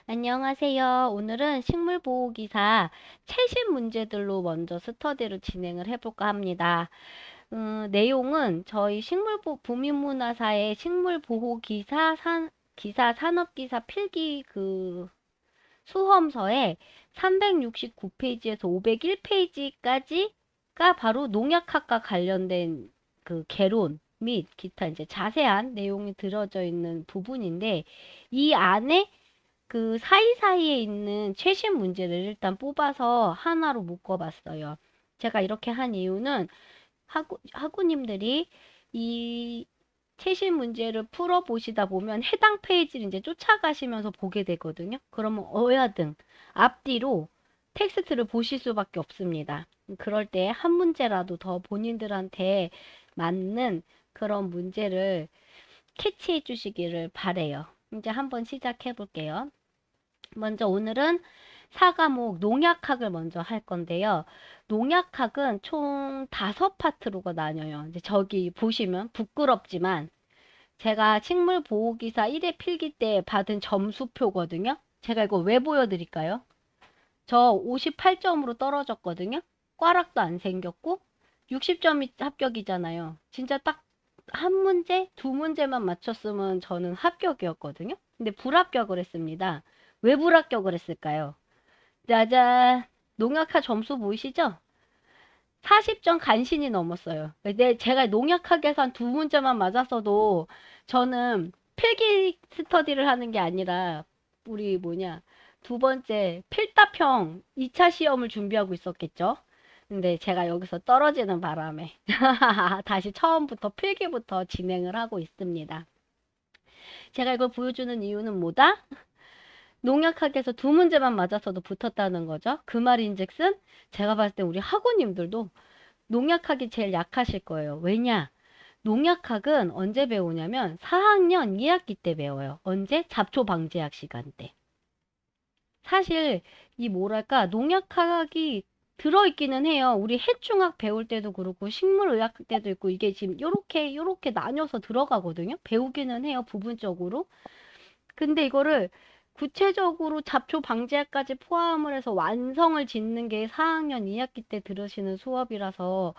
안녕하세요. 오늘은 식물보호기사 최신 문제들로 먼저 스터디를 진행을 해볼까 합니다. 내용은 저희 부민문화사의 식물보호기사 기사 산업기사 필기 수험서에 369페이지에서 501페이지까지가 바로 농약학과 관련된 개론 및 기타 이제 자세한 내용이 들어져 있는 부분인데 이 안에 사이사이에 있는 최신 문제를 일단 뽑아서 하나로 묶어봤어요. 제가 이렇게 한 이유는 학우님들이 이 최신 문제를 풀어보시다 보면 해당 페이지를 이제 쫓아가시면서 보게 되거든요. 그러면 어야등 앞뒤로 텍스트를 보실 수밖에 없습니다. 그럴 때 한 문제라도 더 본인들한테 맞는 그런 문제를 캐치해 주시기를 바래요. 이제 한번 시작해 볼게요. 먼저 오늘은 4과목 농약학을 먼저 할 건데요. 농약학은 총 5파트로가 나뉘어요. 이제 저기 보시면 부끄럽지만 제가 식물보호기사 1회 필기 때 받은 점수표거든요. 제가 이거 왜 보여드릴까요? 저 58점으로 떨어졌거든요. 꽈락도 안 생겼고 60점이 합격이잖아요. 진짜 딱 한 문제, 두 문제만 맞췄으면 저는 합격이었거든요. 근데 불합격을 했습니다. 왜 불합격을 했을까요? 짜잔. 농약학 점수 보이시죠? 40점 간신히 넘었어요. 근데 제가 농약학에서 한 두 문제만 맞았어도 저는 필기 스터디를 하는 게 아니라 우리 두 번째 필답형 2차 시험을 준비하고 있었겠죠? 근데 제가 여기서 떨어지는 바람에 다시 처음부터 필기부터 진행을 하고 있습니다. 제가 이걸 보여주는 이유는 뭐다? 농약학에서 두 문제만 맞았어도 붙었다는 거죠. 그 말인즉슨 제가 봤을 때 우리 학우님들도 농약학이 제일 약하실 거예요. 왜냐? 농약학은 언제 배우냐면 4학년 2학기 때 배워요. 언제? 잡초 방제학 시간 때. 사실 이 뭐랄까 농약학이 들어있기는 해요. 우리 해충학 배울 때도 그렇고 식물의학 때도 있고 이게 지금 요렇게 나뉘어서 들어가거든요. 배우기는 해요. 부분적으로. 근데 이거를 구체적으로 잡초 방제까지 포함을 해서 완성을 짓는 게 4학년 2학기 때 들으시는 수업이라서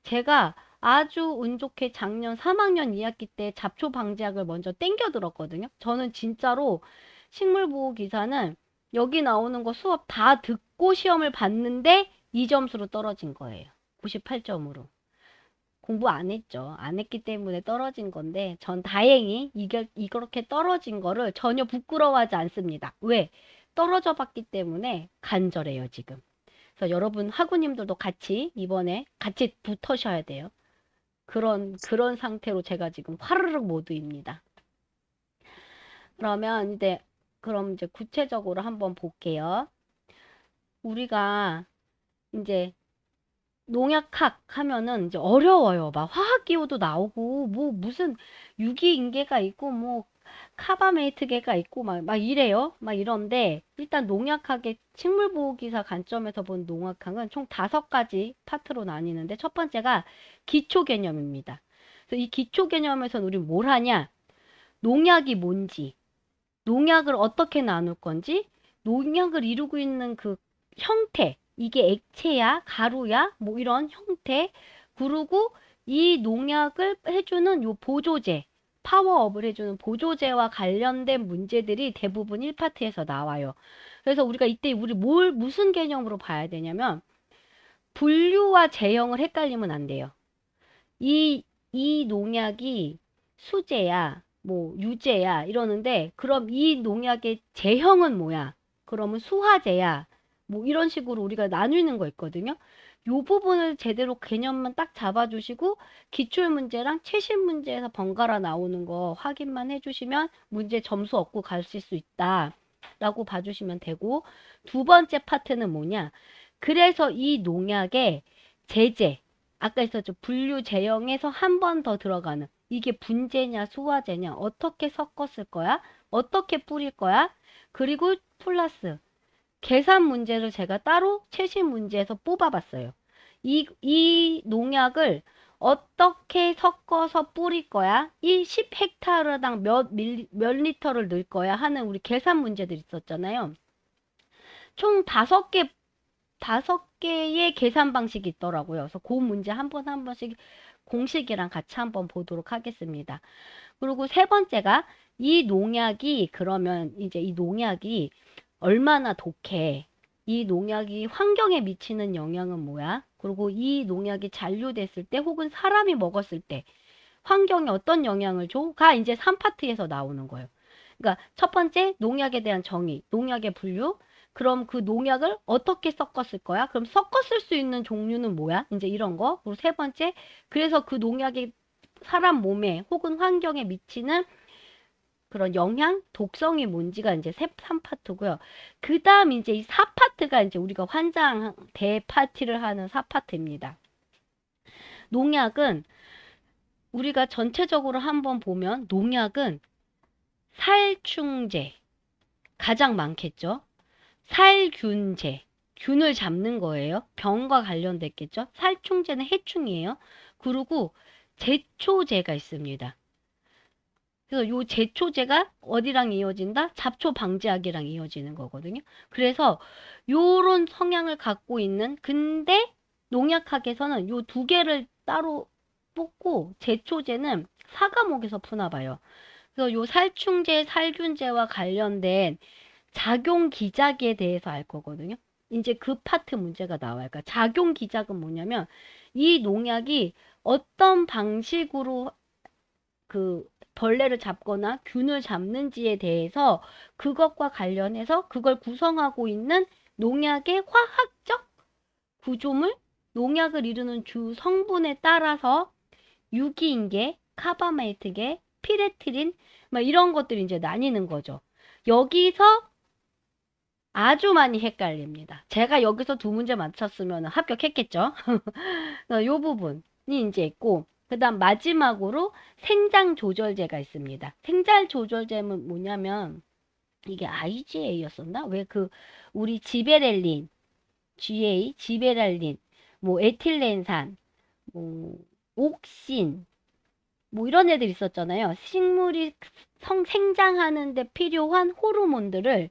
제가 아주 운 좋게 작년 3학년 2학기 때 잡초 방제학을 먼저 땡겨 들었거든요. 저는 진짜로 식물보호 기사는 여기 나오는 거 수업 다 듣고 시험을 봤는데 이 점수로 떨어진 거예요. 98점으로. 공부 안 했죠. 안 했기 때문에 떨어진 건데 전 다행히 이렇게 떨어진 거를 전혀 부끄러워하지 않습니다. 왜? 떨어져 봤기 때문에 간절해요, 지금. 그래서 여러분 학우님들도 같이 이번에 같이 붙으셔야 돼요. 그런 상태로 제가 지금 화르륵 모드입니다. 그럼 이제 구체적으로 한번 볼게요. 우리가 이제 농약학 하면은 이제 어려워요. 막 화학기호도 나오고, 뭐 무슨 유기인계가 있고, 뭐 카바메이트계가 있고, 막 이래요. 막 이런데, 일단 농약학의 식물보호기사 관점에서 본 농약학은 총 5가지 파트로 나뉘는데, 첫 번째가 기초 개념입니다. 그래서 이 기초 개념에서는 우리 뭘 하냐? 농약이 뭔지, 농약을 어떻게 나눌 건지, 농약을 이루고 있는 그 형태, 이게 액체야, 가루야, 뭐 이런 형태, 그리고 이 농약을 해주는 요 보조제, 파워업을 해주는 보조제와 관련된 문제들이 대부분 1파트에서 나와요. 그래서 우리가 이때 무슨 개념으로 봐야 되냐면, 분류와 제형을 헷갈리면 안 돼요. 이 농약이 수제야, 뭐 유제야 이러는데 그럼 이 농약의 제형은 뭐야? 그러면 수화제야. 뭐 이런 식으로 우리가 나누는 거 있거든요. 요 부분을 제대로 개념만 딱 잡아주시고 기출 문제랑 최신 문제에서 번갈아 나오는 거 확인만 해주시면 문제 점수 얻고 가실 수 있다. 라고 봐주시면 되고 두 번째 파트는 뭐냐? 그래서 이 농약의 제제 아까 있었죠. 분류 제형에서 한 번 더 들어가는 이게 분재냐 수화제냐 어떻게 섞었을 거야? 어떻게 뿌릴 거야? 그리고 플러스 계산 문제를 제가 따로 최신 문제에서 뽑아봤어요. 이 농약을 어떻게 섞어서 뿌릴 거야? 이 10헥타르당 몇 리터를 넣을 거야? 하는 우리 계산 문제들 있었잖아요. 총 5개의 계산 방식이 있더라고요. 그래서 그 문제 한 번씩 공식이랑 같이 한번 보도록 하겠습니다. 그리고 세 번째가 그러면 이제 이 농약이 얼마나 독해? 이 농약이 환경에 미치는 영향은 뭐야? 그리고 이 농약이 잔류됐을 때 혹은 사람이 먹었을 때 환경에 어떤 영향을 줘? 가 이제 3파트에서 나오는 거예요. 그러니까 첫 번째 농약에 대한 정의, 농약의 분류. 그럼 그 농약을 어떻게 섞었을 거야? 그럼 섞었을 수 있는 종류는 뭐야? 이제 이런 거. 그리고 세 번째, 그래서 그 농약이 사람 몸에 혹은 환경에 미치는 그런 영향, 독성이 뭔지가 이제 3파트고요. 그 다음 이제 이 4파트가 이제 우리가 환장 대파티를 하는 4파트입니다. 농약은 우리가 전체적으로 한번 보면 농약은 살충제 가장 많겠죠. 살균제 균을 잡는 거예요. 병과 관련됐겠죠. 살충제는 해충이에요. 그리고 제초제가 있습니다. 그래서 요 제초제가 어디랑 이어진다? 잡초 방지약이랑 이어지는 거거든요. 그래서 요런 성향을 갖고 있는 근데 농약학에서는 요 두 개를 따로 뽑고 제초제는 사과목에서 푸나 봐요. 그래서 요 살충제, 살균제와 관련된 작용 기작에 대해서 알 거거든요. 이제 그 파트 문제가 나와요. 그러니까 작용 기작은 뭐냐면 이 농약이 어떤 방식으로 그 벌레를 잡거나 균을 잡는지에 대해서 그것과 관련해서 그걸 구성하고 있는 농약의 화학적 구조물, 농약을 이루는 주 성분에 따라서 유기인계, 카바메이트계, 피레트린 막 이런 것들이 이제 나뉘는 거죠. 여기서 아주 많이 헷갈립니다. 제가 여기서 두 문제 맞췄으면 합격했겠죠? 요 부분이 이제 있고, 그 다음 마지막으로 생장 조절제가 있습니다. 생장 조절제는 뭐냐면, 이게 IGA였었나? 왜 우리 지베렐린, 지베렐린, 뭐, 에틸렌산, 뭐, 옥신, 뭐, 이런 애들 있었잖아요. 식물이 생장하는 데 필요한 호르몬들을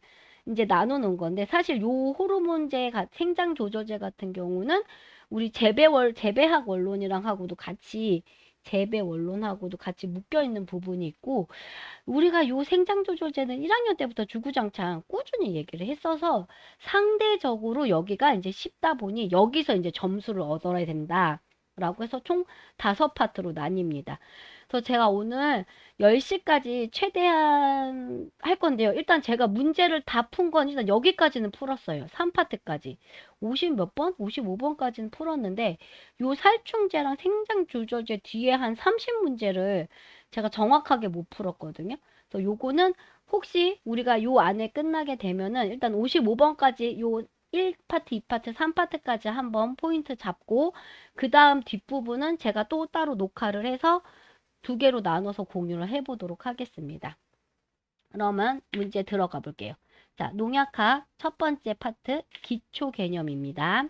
이제 나눠놓은 건데, 사실 요 호르몬제, 생장 조절제 같은 경우는 우리 재배학 원론이랑 하고도 같이 재배 원론하고도 같이 묶여 있는 부분이 있고 우리가 요 생장 조절제는 1학년 때부터 주구장창 꾸준히 얘기를 했어서 상대적으로 여기가 이제 쉽다 보니 여기서 이제 점수를 얻어야 된다. 라고 해서 총 5파트로 나뉩니다. 그래서 제가 오늘 10시까지 최대한 할 건데요. 일단 제가 문제를 다 푼 건 일단 여기까지는 풀었어요. 3파트까지. 50 몇 번? 55번까지는 풀었는데 요 살충제랑 생장 조절제 뒤에 한 30문제를 제가 정확하게 못 풀었거든요. 그래서 요거는 혹시 우리가 요 안에 끝나게 되면은 일단 55번까지 요 1파트, 2파트, 3파트까지 한번 포인트 잡고 그 다음 뒷부분은 제가 또 따로 녹화를 해서 두 개로 나눠서 공유를 해보도록 하겠습니다. 그러면 문제 들어가 볼게요. 자, 농약학 첫 번째 파트 기초 개념입니다.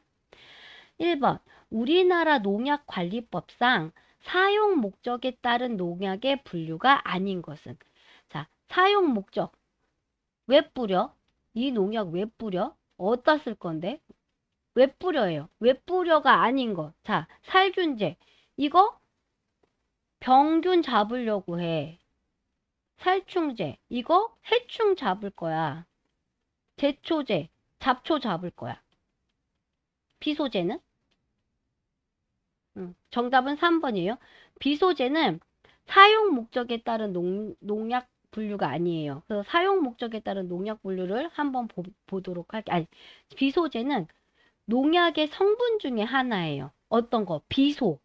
1번 우리나라 농약관리법상 사용 목적에 따른 농약의 분류가 아닌 것은 자, 사용 목적 왜 뿌려? 이 농약 왜 뿌려? 어디다 쓸 건데? 왜 뿌려요? 왜 뿌려가 아닌 거. 자, 살균제. 이거 병균 잡으려고 해. 살충제. 이거 해충 잡을 거야. 제초제. 잡초 잡을 거야. 비소제는? 정답은 3번이에요. 비소제는 사용 목적에 따른 농약 분류가 아니에요. 그래서 사용 목적에 따른 농약 분류를 한번 보도록 할게요. 아니, 비소제는 농약의 성분 중에 하나예요. 어떤 거? 비소.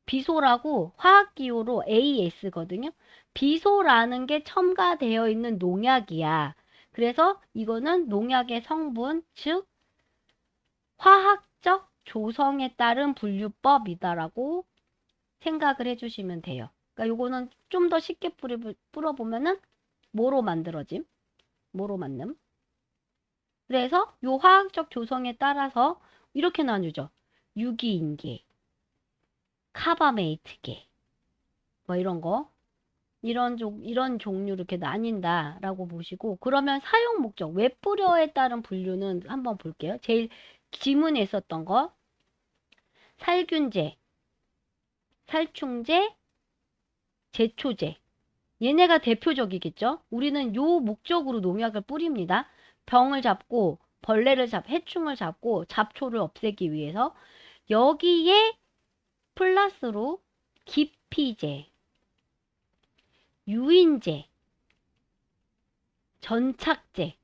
비소라고 화학기호로 AS거든요. 비소라는 게 첨가되어 있는 농약이야. 그래서 이거는 농약의 성분, 즉 화학적 조성에 따른 분류법이다라고 생각을 해주시면 돼요. 그러니까 요거는 좀 더 쉽게 풀어보면은 뭐로 만들어짐? 뭐로 만듦? 그래서 요 화학적 조성에 따라서 이렇게 나누죠. 유기인계, 카바메이트계, 뭐 이런 거, 이런 종류로 이렇게 나뉜다라고 보시고, 그러면 사용 목적, 왜 뿌려에 따른 분류는 한번 볼게요. 제일 지문에 있었던 거, 살균제, 살충제, 제초제. 얘네가 대표적이겠죠? 우리는 요 목적으로 농약을 뿌립니다. 병을 잡고, 해충을 잡고, 잡초를 없애기 위해서. 여기에 플러스로 기피제, 유인제, 전착제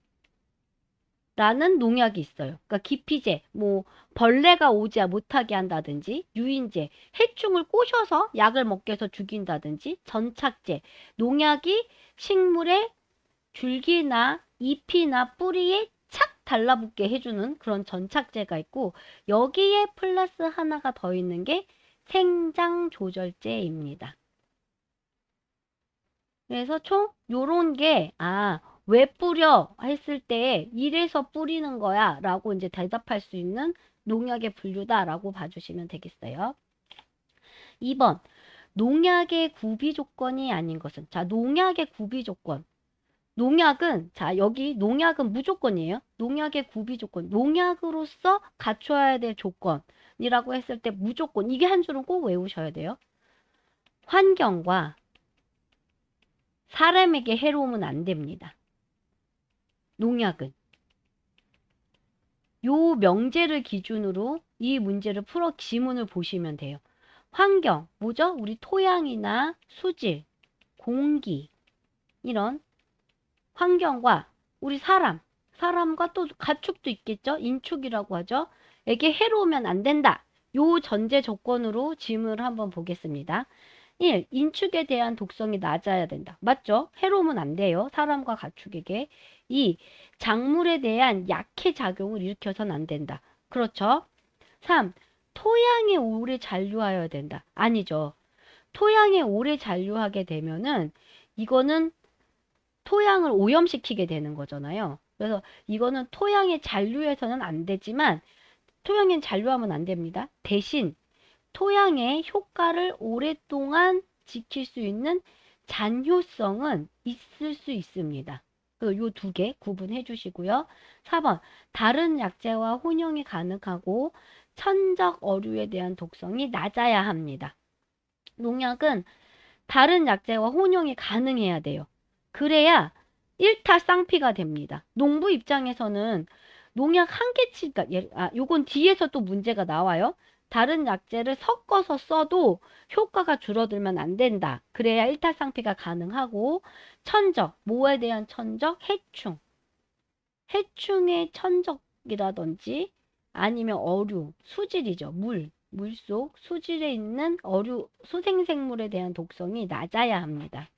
라는 농약이 있어요. 그러니까 기피제, 뭐 벌레가 오지 못하게 한다든지, 유인제, 해충을 꼬셔서 약을 먹게 해서 죽인다든지, 전착제, 농약이 식물의 줄기나 잎이나 뿌리에 착 달라붙게 해주는 그런 전착제가 있고, 여기에 플러스 하나가 더 있는 게 생장조절제입니다. 그래서 총 요런 게, 왜 뿌려? 했을 때 이래서 뿌리는 거야 라고 이제 대답할 수 있는 농약의 분류다 라고 봐주시면 되겠어요. 2번, 농약의 구비 조건이 아닌 것은. 자, 농약의 구비 조건. 농약은, 자, 여기 농약은 무조건이에요. 농약의 구비 조건. 농약으로서 갖춰야 될 조건이라고 했을 때 무조건. 이게 한 줄은 꼭 외우셔야 돼요. 환경과 사람에게 해로우면 안 됩니다. 농약은. 요 명제를 기준으로 이 문제를 풀어 지문을 보시면 돼요. 환경, 뭐죠? 우리 토양이나 수질, 공기, 이런 환경과 우리 사람과 또 가축도 있겠죠? 인축이라고 하죠. 에게 해로우면 안 된다. 요 전제 조건으로 질문을 한번 보겠습니다. 1. 인축에 대한 독성이 낮아야 된다. 맞죠? 해로우면 안 돼요. 사람과 가축에게. 2. 작물에 대한 약해 작용을 일으켜서는 안 된다. 그렇죠? 3. 토양에 오래 잔류하여야 된다. 아니죠. 토양에 오래 잔류하게 되면은 이거는 토양을 오염시키게 되는 거잖아요. 그래서 이거는 토양에 잔류해서는 안 되지만 토양에 잔류하면 안 됩니다. 대신 토양의 효과를 오랫동안 지킬 수 있는 잔효성은 있을 수 있습니다. 요 두 개 구분해 주시고요. 4번, 다른 약재와 혼용이 가능하고 천적 어류에 대한 독성이 낮아야 합니다. 농약은 다른 약재와 혼용이 가능해야 돼요. 그래야 일타쌍피가 됩니다. 농부 입장에서는 농약 한 개치, 요건 뒤에서 또 문제가 나와요. 다른 약재를 섞어서 써도 효과가 줄어들면 안 된다. 그래야 일타쌍피가 가능하고, 천적, 뭐에 대한 천적? 해충. 해충의 천적이라든지 아니면 어류, 수질이죠. 물속, 수질에 있는 어류, 수생생물에 대한 독성이 낮아야 합니다.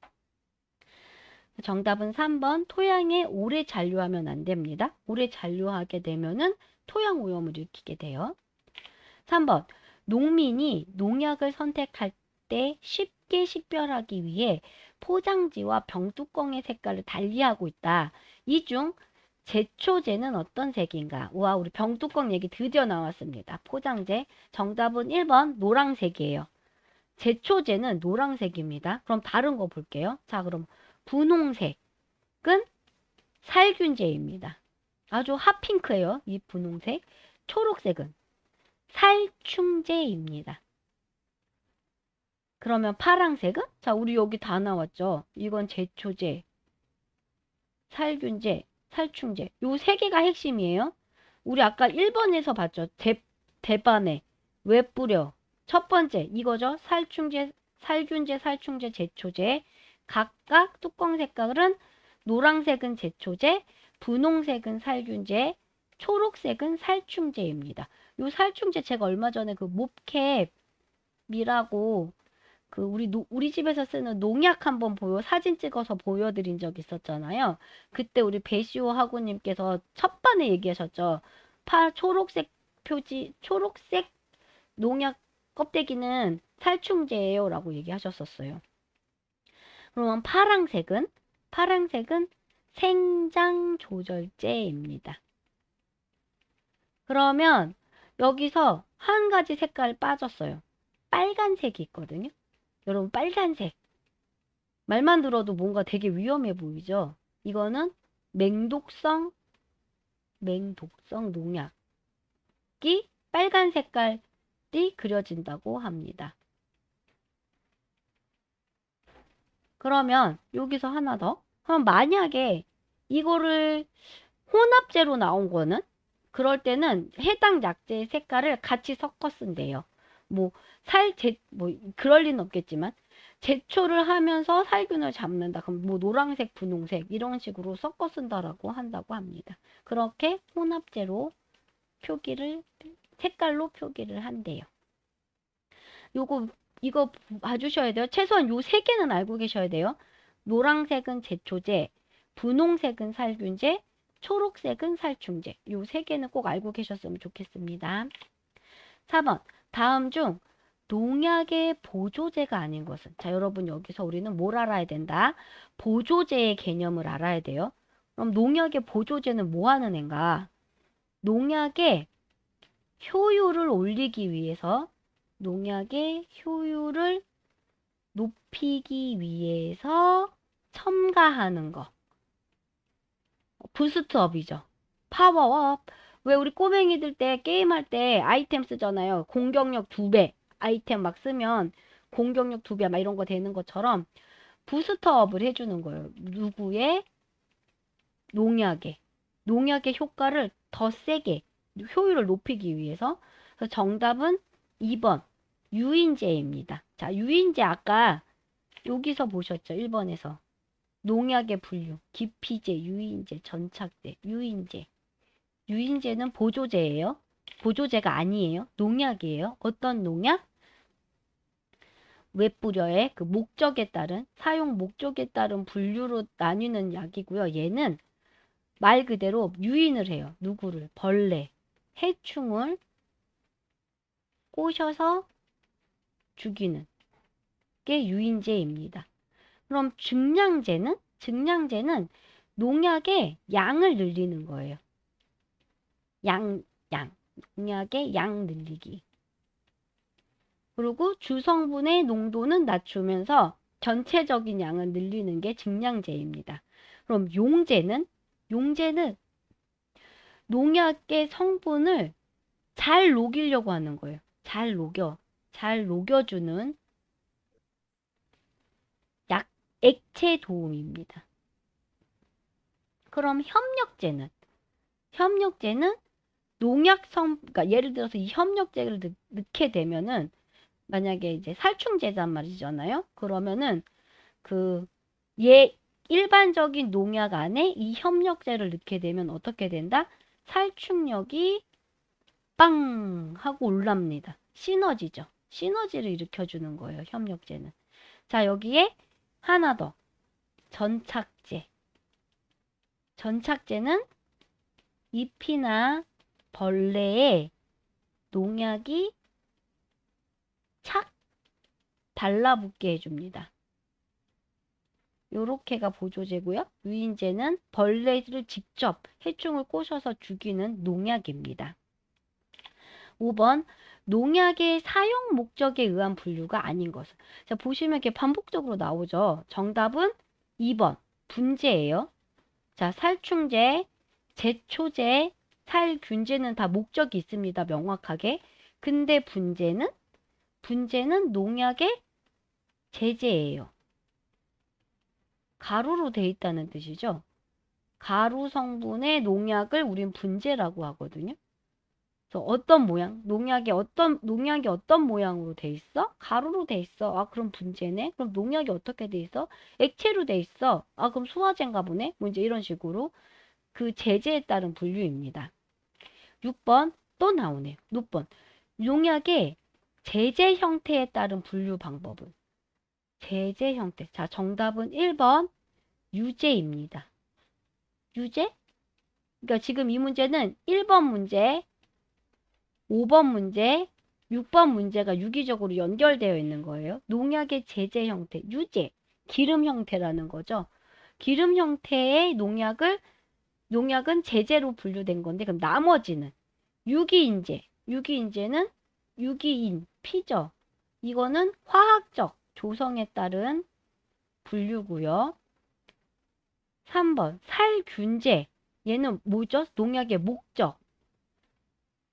정답은 3번, 토양에 오래 잔류하면 안 됩니다. 오래 잔류하게 되면은 토양 오염을 일으키게 돼요. 3번, 농민이 농약을 선택할 때 쉽게 식별하기 위해 포장지와 병뚜껑의 색깔을 달리하고 있다. 이 중 제초제는 어떤 색인가? 와, 우리 병뚜껑 얘기 드디어 나왔습니다. 포장재. 정답은 1번 노란색이에요. 제초제는 노란색입니다. 그럼 다른 거 볼게요. 자, 그럼 분홍색은 살균제입니다. 아주 핫핑크예요. 이 분홍색. 초록색은 살충제입니다. 그러면 파랑색은? 자, 우리 여기 다 나왔죠. 이건 제초제, 살균제, 살충제. 요 세 개가 핵심이에요. 우리 아까 1번에서 봤죠. 대반에 왜 뿌려? 첫 번째 이거죠. 살충제, 살균제, 살충제, 제초제. 각각 뚜껑 색깔은 노란색은 제초제, 분홍색은 살균제, 초록색은 살충제입니다. 요 살충제 제가 얼마 전에 그 몹캡이라고 그 우리 집에서 쓰는 농약 한번 사진 찍어서 보여드린 적 있었잖아요. 그때 우리 배시호 학우님께서 첫 반에 얘기하셨죠. 초록색 초록색 농약 껍데기는 살충제예요 라고 얘기하셨었어요. 그러면 파랑색은 생장조절제입니다. 그러면 여기서 한 가지 색깔 빠졌어요. 빨간색이 있거든요. 여러분, 빨간색. 말만 들어도 뭔가 되게 위험해 보이죠? 이거는 맹독성 농약이 빨간 색깔이 그려진다고 합니다. 그러면 여기서 하나 더. 그럼 만약에 이거를 혼합제로 나온 거는 그럴 때는 해당 약재의 색깔을 같이 섞어 쓴대요. 뭐 그럴 리는 없겠지만 제초를 하면서 살균을 잡는다. 그럼 뭐 노란색, 분홍색 이런 식으로 섞어 쓴다라고 한다고 합니다. 그렇게 혼합제로 색깔로 표기를 한대요. 이거 봐주셔야 돼요. 최소한 요 세 개는 알고 계셔야 돼요. 노란색은 제초제, 분홍색은 살균제, 초록색은 살충제. 요 세 개는 꼭 알고 계셨으면 좋겠습니다. 4번. 다음 중 농약의 보조제가 아닌 것은? 자, 여러분 여기서 우리는 뭘 알아야 된다? 보조제의 개념을 알아야 돼요. 그럼 농약의 보조제는 뭐 하는 앤가? 농약의 효율을 올리기 위해서 농약의 효율을 높이기 위해서 첨가하는 거. 부스트업이죠. 파워업. 왜 우리 꼬맹이들 때 게임할 때 아이템 쓰잖아요. 공격력 2배. 아이템 막 쓰면 공격력 2배 막 이런 거 되는 것처럼 부스트업을 해주는 거예요. 누구의? 농약의 효과를 더 세게 효율을 높이기 위해서. 그래서 정답은 2번 유인제입니다. 자, 유인제 아까 여기서 보셨죠? 1번에서 농약의 분류, 기피제, 유인제, 전착제, 유인제. 유인제는 보조제예요. 보조제가 아니에요. 농약이에요. 어떤 농약? 왜 뿌려의 그 목적에 따른 사용 목적에 따른 분류로 나뉘는 약이고요. 얘는 말 그대로 유인을 해요. 누구를? 벌레, 해충을 꼬셔서 죽이는 게 유인제입니다. 그럼 증량제는 농약의 양을 늘리는 거예요. 농약의 양 늘리기. 그리고 주성분의 농도는 낮추면서 전체적인 양을 늘리는 게 증량제입니다. 그럼 용제는 농약의 성분을 잘 녹이려고 하는 거예요. 잘 녹여주는 액체 도움입니다. 그럼 협력제는 그러니까 예를 들어서 이 협력제를 넣게 되면은 만약에 이제 살충제단 말이잖아요. 그러면은 일반적인 농약 안에 이 협력제를 넣게 되면 어떻게 된다? 살충력이 빵 하고 올랍니다. 시너지죠. 시너지를 일으켜주는 거예요. 협력제는. 자, 여기에 하나 더. 전착제는 잎이나 벌레에 농약이 착 달라붙게 해줍니다. 요렇게가 보조제고요. 유인제는 벌레를 직접 해충을 꼬셔서 죽이는 농약입니다. 5번 농약의 사용 목적에 의한 분류가 아닌 것은. 자, 보시면 이렇게 반복적으로 나오죠. 정답은 2번 분제예요. 자, 살충제, 제초제, 살균제는 다 목적이 있습니다. 명확하게. 근데 분제는 농약의 제제예요. 가루로 돼 있다는 뜻이죠. 가루 성분의 농약을 우린 분제라고 하거든요. 그래서 어떤 모양? 농약이 어떤 모양으로 돼 있어? 가루로 돼 있어. 아, 그럼 분제네. 그럼 농약이 어떻게 돼 있어? 액체로 돼 있어. 아, 그럼 소화제인가 보네. 뭐 이제 이런 식으로 그 제제에 따른 분류입니다. 6번 또 나오네요. 6번 농약의 제제 형태에 따른 분류 방법은? 제제 형태. 자, 정답은 1번 유제입니다. 유제? 그러니까 지금 이 문제는 1번 문제, 5번 문제, 6번 문제가 유기적으로 연결되어 있는 거예요. 농약의 제제 형태, 유제, 기름 형태라는 거죠. 기름 형태의 농약은 제제로 분류된 건데, 그럼 나머지는 유기인제는 유기인, 피죠. 이거는 화학적 조성에 따른 분류고요. 3번 살균제. 얘는 뭐죠? 농약의 목적.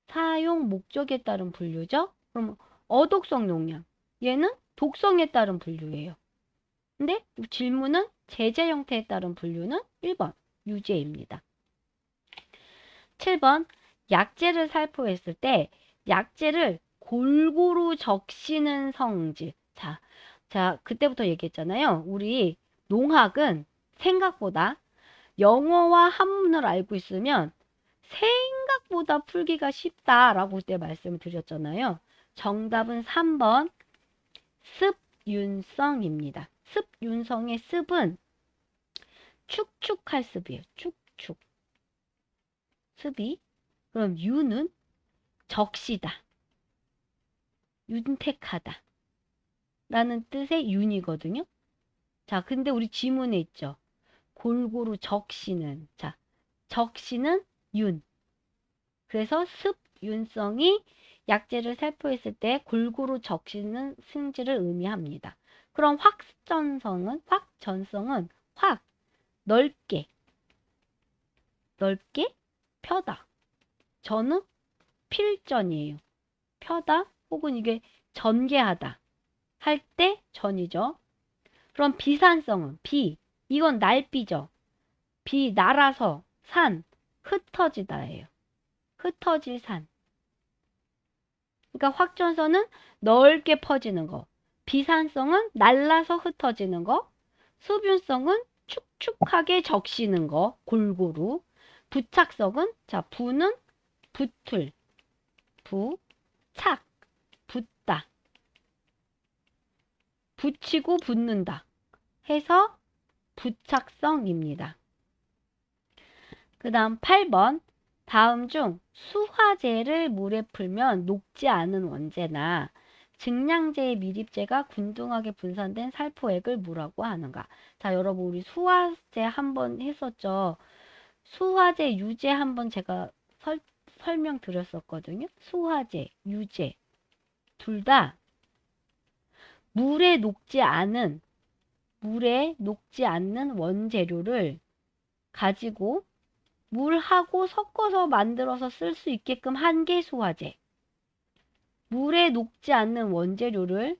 사용 목적에 따른 분류죠. 그럼 어독성 농약. 얘는 독성에 따른 분류예요. 근데 질문은 제재 형태에 따른 분류는 1번 유제입니다. 7번 약재를 살포했을 때 약재를 골고루 적시는 성질. 자, 그때부터 얘기했잖아요. 우리 농학은 생각보다 영어와 한문을 알고 있으면 생각보다 풀기가 쉽다라고 그때 말씀을 드렸잖아요. 정답은 3번 습윤성입니다. 습윤성의 습은 축축할 습이에요. 축축. 습이. 그럼 윤은 적시다. 윤택하다. 라는 뜻의 윤이거든요. 자, 근데 우리 지문에 있죠. 골고루 적시는. 자, 적시는 윤. 그래서 습윤성이 약재를 살포했을 때 골고루 적시는 승질을 의미합니다. 그럼 확전성은 넓게 펴다. 전은 필전이에요. 펴다 혹은 이게 전개하다 할 때 전이죠. 그럼 비산성은 이건 날비죠. 날아서 산 흩어지다예요. 흩어질 산. 그러니까 확전선은 넓게 퍼지는 거. 비산성은 날라서 흩어지는 거. 수분성은 축축하게 적시는 거. 골고루. 부착성은 부는 붙을. 부착. 붙다. 붙이고 붙는다. 해서 부착성입니다. 그 다음 8번. 다음 중 수화제를 물에 풀면 녹지 않은 원재나 증량제의 미립제가 균등하게 분산된 살포액을 뭐라고 하는가? 자, 여러분 우리 수화제 한번 했었죠. 수화제, 유제 한번 제가 설명드렸었거든요. 수화제, 유제 둘 다 물에 녹지 않는 원재료를 가지고 물하고 섞어서 만들어서 쓸 수 있게끔 한 게 수화제. 물에 녹지 않는 원재료를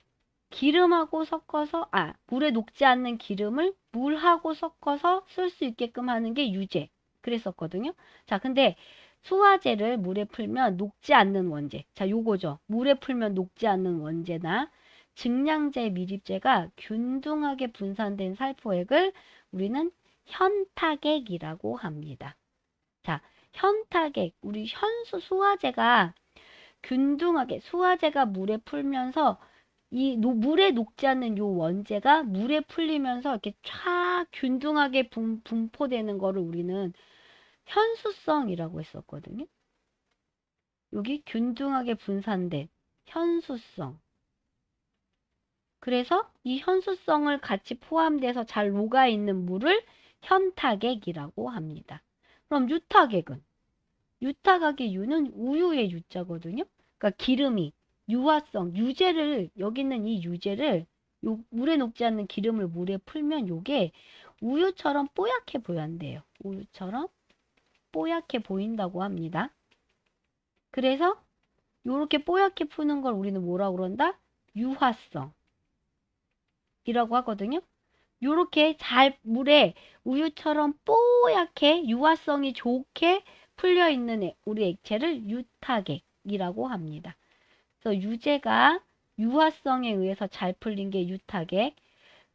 물에 녹지 않는 기름을 물하고 섞어서 쓸 수 있게끔 하는 게 유제. 그랬었거든요. 자, 근데 수화제를 물에 풀면 녹지 않는 원재. 자, 요거죠. 물에 풀면 녹지 않는 원재나 증량제, 미립제가 균등하게 분산된 살포액을 우리는 현타객이라고 합니다. 자, 현타객, 우리 수화제가 균등하게, 수화제가 물에 풀면서 물에 녹지 않는 요 원재가 물에 풀리면서 이렇게 쫙 균등하게 분포되는 거를 우리는 현수성이라고 했었거든요. 여기 균등하게 분산된 현수성. 그래서 이 현수성을 같이 포함돼서 잘 녹아있는 물을 현타객이라고 합니다. 그럼 유타각의 유는 우유의 유자거든요. 그러니까 기름이 유제를 여기 있는 이 유제를 물에 녹지 않는 기름을 물에 풀면 요게 우유처럼 뽀얗게 보인대요. 우유처럼 뽀얗게 보인다고 합니다. 그래서 요렇게 뽀얗게 푸는 걸 우리는 뭐라고 그런다? 유화성 이라고 하거든요. 요렇게 잘 물에 우유처럼 뽀얗게 유화성이 좋게 풀려 있는 우리 액체를 유타객이라고 합니다. 그래서 유제가 유화성에 의해서 잘 풀린 게 유타객,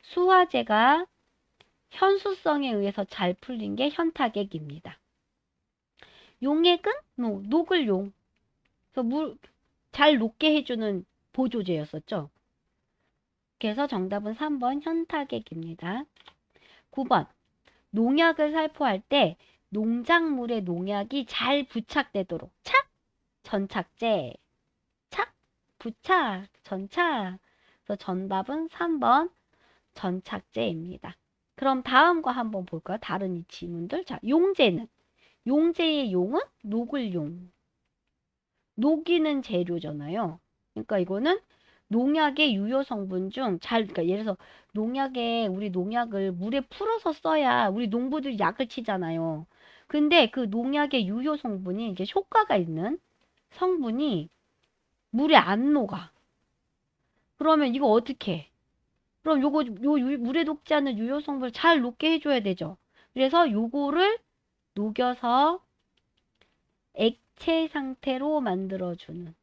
수화제가 현수성에 의해서 잘 풀린 게 현타객입니다. 용액은 녹을 용. 그래서 잘 녹게 해주는 보조제였었죠. 그래서 정답은 3번 현타객입니다. 9번. 농약을 살포할 때 농작물의 농약이 잘 부착되도록 전착제, 부착, 전착. 그래서 정답은 3번 전착제입니다. 그럼 다음거 한번 볼까요? 다른 이 지문들. 자, 용제의 용은 녹을 용. 녹이는 재료잖아요. 그러니까 이거는 농약의 유효 성분 중 그러니까 예를 들어서 우리 농약을 물에 풀어서 써야 우리 농부들이 약을 치잖아요. 근데 그 농약의 유효 성분이 이제 효과가 있는 성분이 물에 안 녹아. 그러면 이거 어떻게 해? 그럼 물에 녹지 않는 유효 성분을 잘 녹게 해줘야 되죠. 그래서 요거를 녹여서 액체 상태로 만들어주는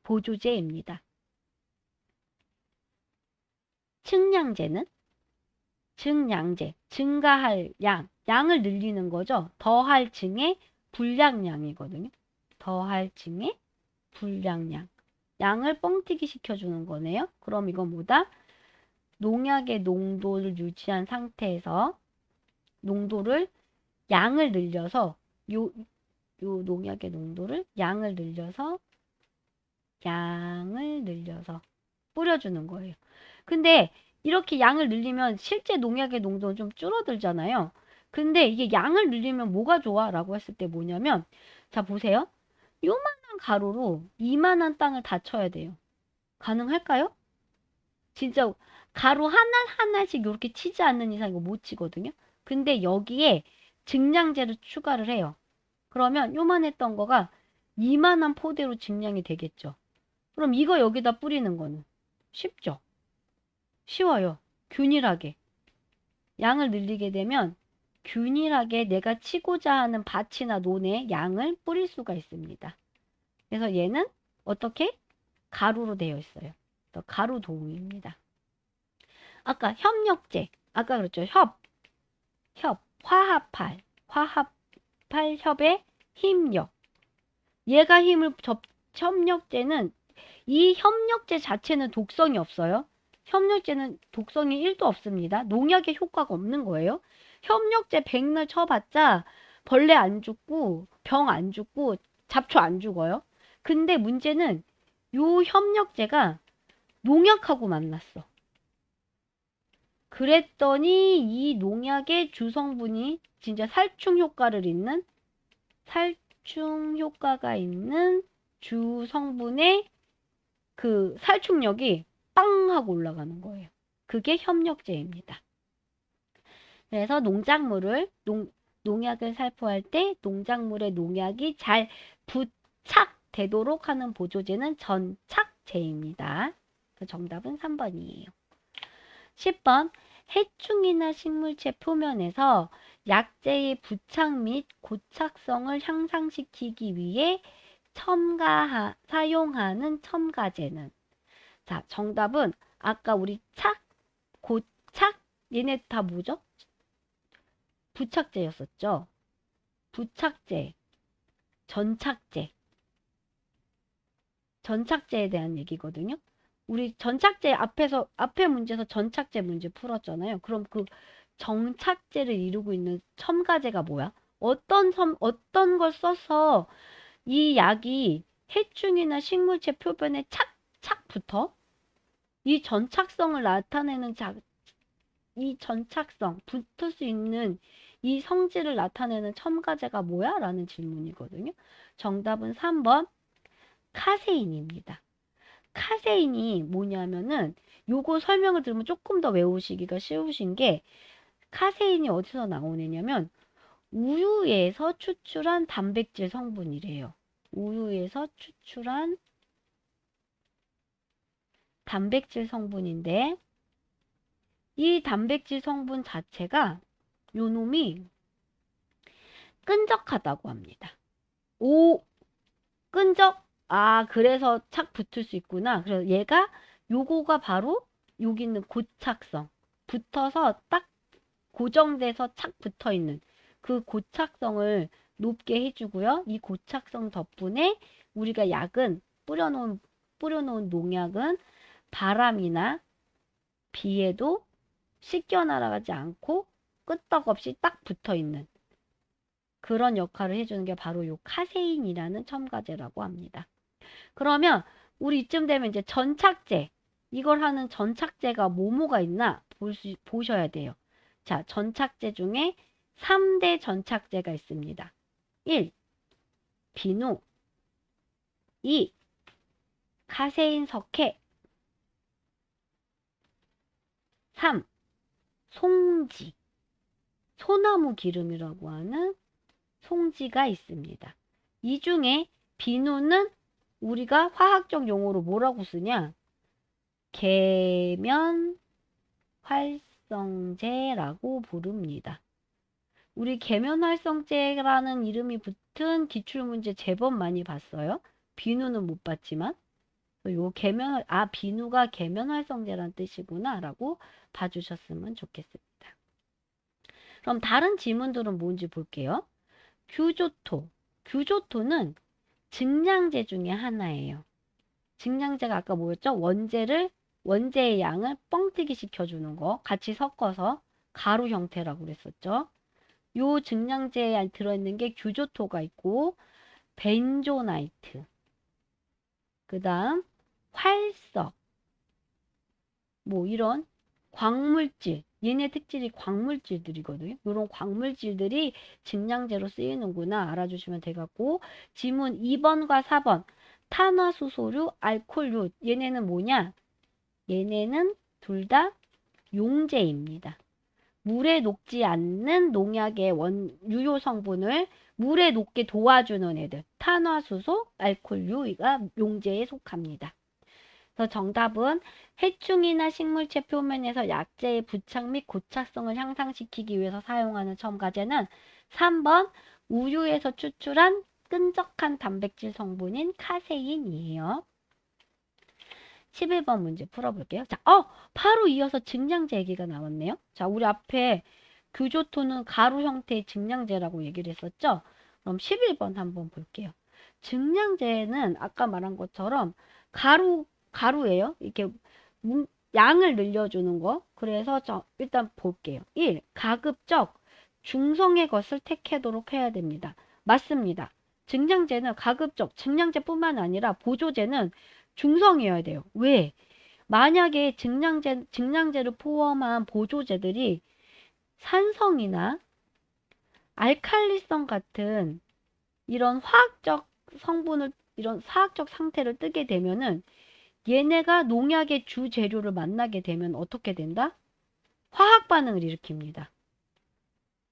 보조제입니다. 증량제, 증가할 양을 늘리는 거죠. 더할 증의 불량량이거든요. 더할 증의 불량량. 양을 뻥튀기 시켜주는 거네요. 그럼 이건 뭐다? 농약의 농도를 유지한 상태에서 양을 늘려서 요 농약의 농도를 양을 늘려서 뿌려주는 거예요. 근데 이렇게 양을 늘리면 실제 농약의 농도는 좀 줄어들잖아요. 근데 이게 양을 늘리면 뭐가 좋아? 라고 했을 때 뭐냐면, 자, 보세요. 요만한 가루로 이만한 땅을 다 쳐야 돼요. 가능할까요? 진짜 가루 하나씩 이렇게 치지 않는 이상 이거 못 치거든요. 근데 여기에 증량제를 추가를 해요. 그러면 요만했던 거가 이만한 포대로 증량이 되겠죠. 그럼 이거 여기다 뿌리는 거는 쉽죠? 쉬워요. 균일하게. 양을 늘리게 되면 균일하게 내가 치고자 하는 밭이나 논에 양을 뿌릴 수가 있습니다. 그래서 얘는 어떻게? 가루로 되어 있어요. 가루 도우입니다. 아까 협력제, 아까 그랬죠. 화합할, 협의 힘력. 얘가 협력제는 이 협력제 자체는 독성이 없어요. 협력제는 독성이 1도 없습니다. 농약에 효과가 없는 거예요. 협력제 백날 쳐봤자 벌레 안 죽고 병 안 죽고 잡초 안 죽어요. 근데 문제는 요 협력제가 농약하고 만났어. 그랬더니 이 농약의 주성분이 진짜 살충 효과가 있는 주성분의 그 살충력이 빵 하고 올라가는 거예요. 그게 협력제입니다. 그래서 농약을 살포할 때 농작물에 농약이 잘 부착되도록 하는 보조제는 전착제입니다. 정답은 3번이에요. 10번 해충이나 식물체 표면에서 약재의 부착 및 고착성을 향상시키기 위해 사용하는 첨가제는, 자, 정답은 아까 우리 고착 얘네 다 뭐죠? 부착제였었죠. 부착제, 전착제에 대한 얘기거든요. 우리 전착제 앞에 문제에서 전착제 문제 풀었잖아요. 그럼 그 정착제를 이루고 있는 첨가제가 뭐야? 어떤 걸 써서 이 약이 해충이나 식물체 표면에 착착 붙어? 이 전착성을 나타내는 이 전착성, 붙을 수 있는 이 성질을 나타내는 첨가제가 뭐야? 라는 질문이거든요. 정답은 3번 카세인입니다. 카세인이 뭐냐면은 요거 설명을 들으면 조금 더 외우시기가 쉬우신 게 카세인이 어디서 나오느냐면 우유에서 추출한 단백질 성분이래요. 우유에서 추출한 단백질 성분인데 이 단백질 성분 자체가 요 놈이 끈적하다고 합니다. 끈적? 그래서 착 붙을 수 있구나. 그래서 요거가 바로 여기 있는 고착성. 붙어서 딱 고정돼서 착 붙어 있는 그 고착성을 높게 해주고요. 이 고착성 덕분에 우리가 뿌려놓은 농약은 바람이나 비에도 씻겨 날아가지 않고 끄떡없이 딱 붙어 있는 그런 역할을 해주는 게 바로 요 카세인이라는 첨가제라고 합니다. 그러면 우리 이쯤 되면 이제 전착제, 이걸 하는 전착제가 뭐가 있나 보셔야 돼요. 자, 전착제 중에 3대 전착제가 있습니다. 1. 비누 2. 카세인 석회. 3. 송지. 소나무 기름이라고 하는 송지가 있습니다. 이 중에 비누는 우리가 화학적 용어로 뭐라고 쓰냐? 계면 활성제라고 부릅니다. 우리 계면활성제라는 이름이 붙은 기출문제 제법 많이 봤어요. 비누는 못 봤지만 요 비누가 계면활성제란 뜻이구나 라고 봐주셨으면 좋겠습니다. 그럼 다른 지문들은 뭔지 볼게요. 규조토. 규조토는 증량제 중에 하나예요. 증량제가 아까 뭐였죠? 원재의 양을 뻥튀기 시켜주는 거 같이 섞어서 가루 형태라고 그랬었죠. 요 증량제에 들어있는 게 규조토가 있고 벤조나이트, 그 다음 활석, 뭐 이런 광물질, 얘네 특질이 광물질들이거든요. 이런 광물질들이 증량제로 쓰이는구나 알아주시면 되겠고, 지문 2번과 4번 탄화수소류, 알코올류, 얘네는 뭐냐? 얘네는 둘 다 용제입니다. 물에 녹지 않는 농약의 유효 성분을 물에 녹게 도와주는 애들, 탄화수소, 알코올류가 용제에 속합니다. 그래서 정답은 해충이나 식물체 표면에서 약재의 부착 및 고착성을 향상시키기 위해서 사용하는 첨가제는 3번 우유에서 추출한 끈적한 단백질 성분인 카세인이에요. 11번 문제 풀어볼게요. 자, 바로 이어서 증량제 얘기가 나왔네요. 자, 우리 앞에 규조토는 가루 형태의 증량제라고 얘기를 했었죠. 그럼 11번 한번 볼게요. 증량제는 아까 말한 것처럼 가루예요. 이렇게 양을 늘려주는 거. 그래서 일단 볼게요. 1. 가급적 중성의 것을 택하도록 해야 됩니다. 맞습니다. 증량제는 가급적, 증량제뿐만 아니라 보조제는 중성이어야 돼요. 왜? 만약에 증량제를 포함한 보조제들이 산성이나 알칼리성 같은 이런 화학적 성분을, 이런 화학적 상태를 뜨게 되면은 얘네가 농약의 주 재료를 만나게 되면 어떻게 된다? 화학 반응을 일으킵니다.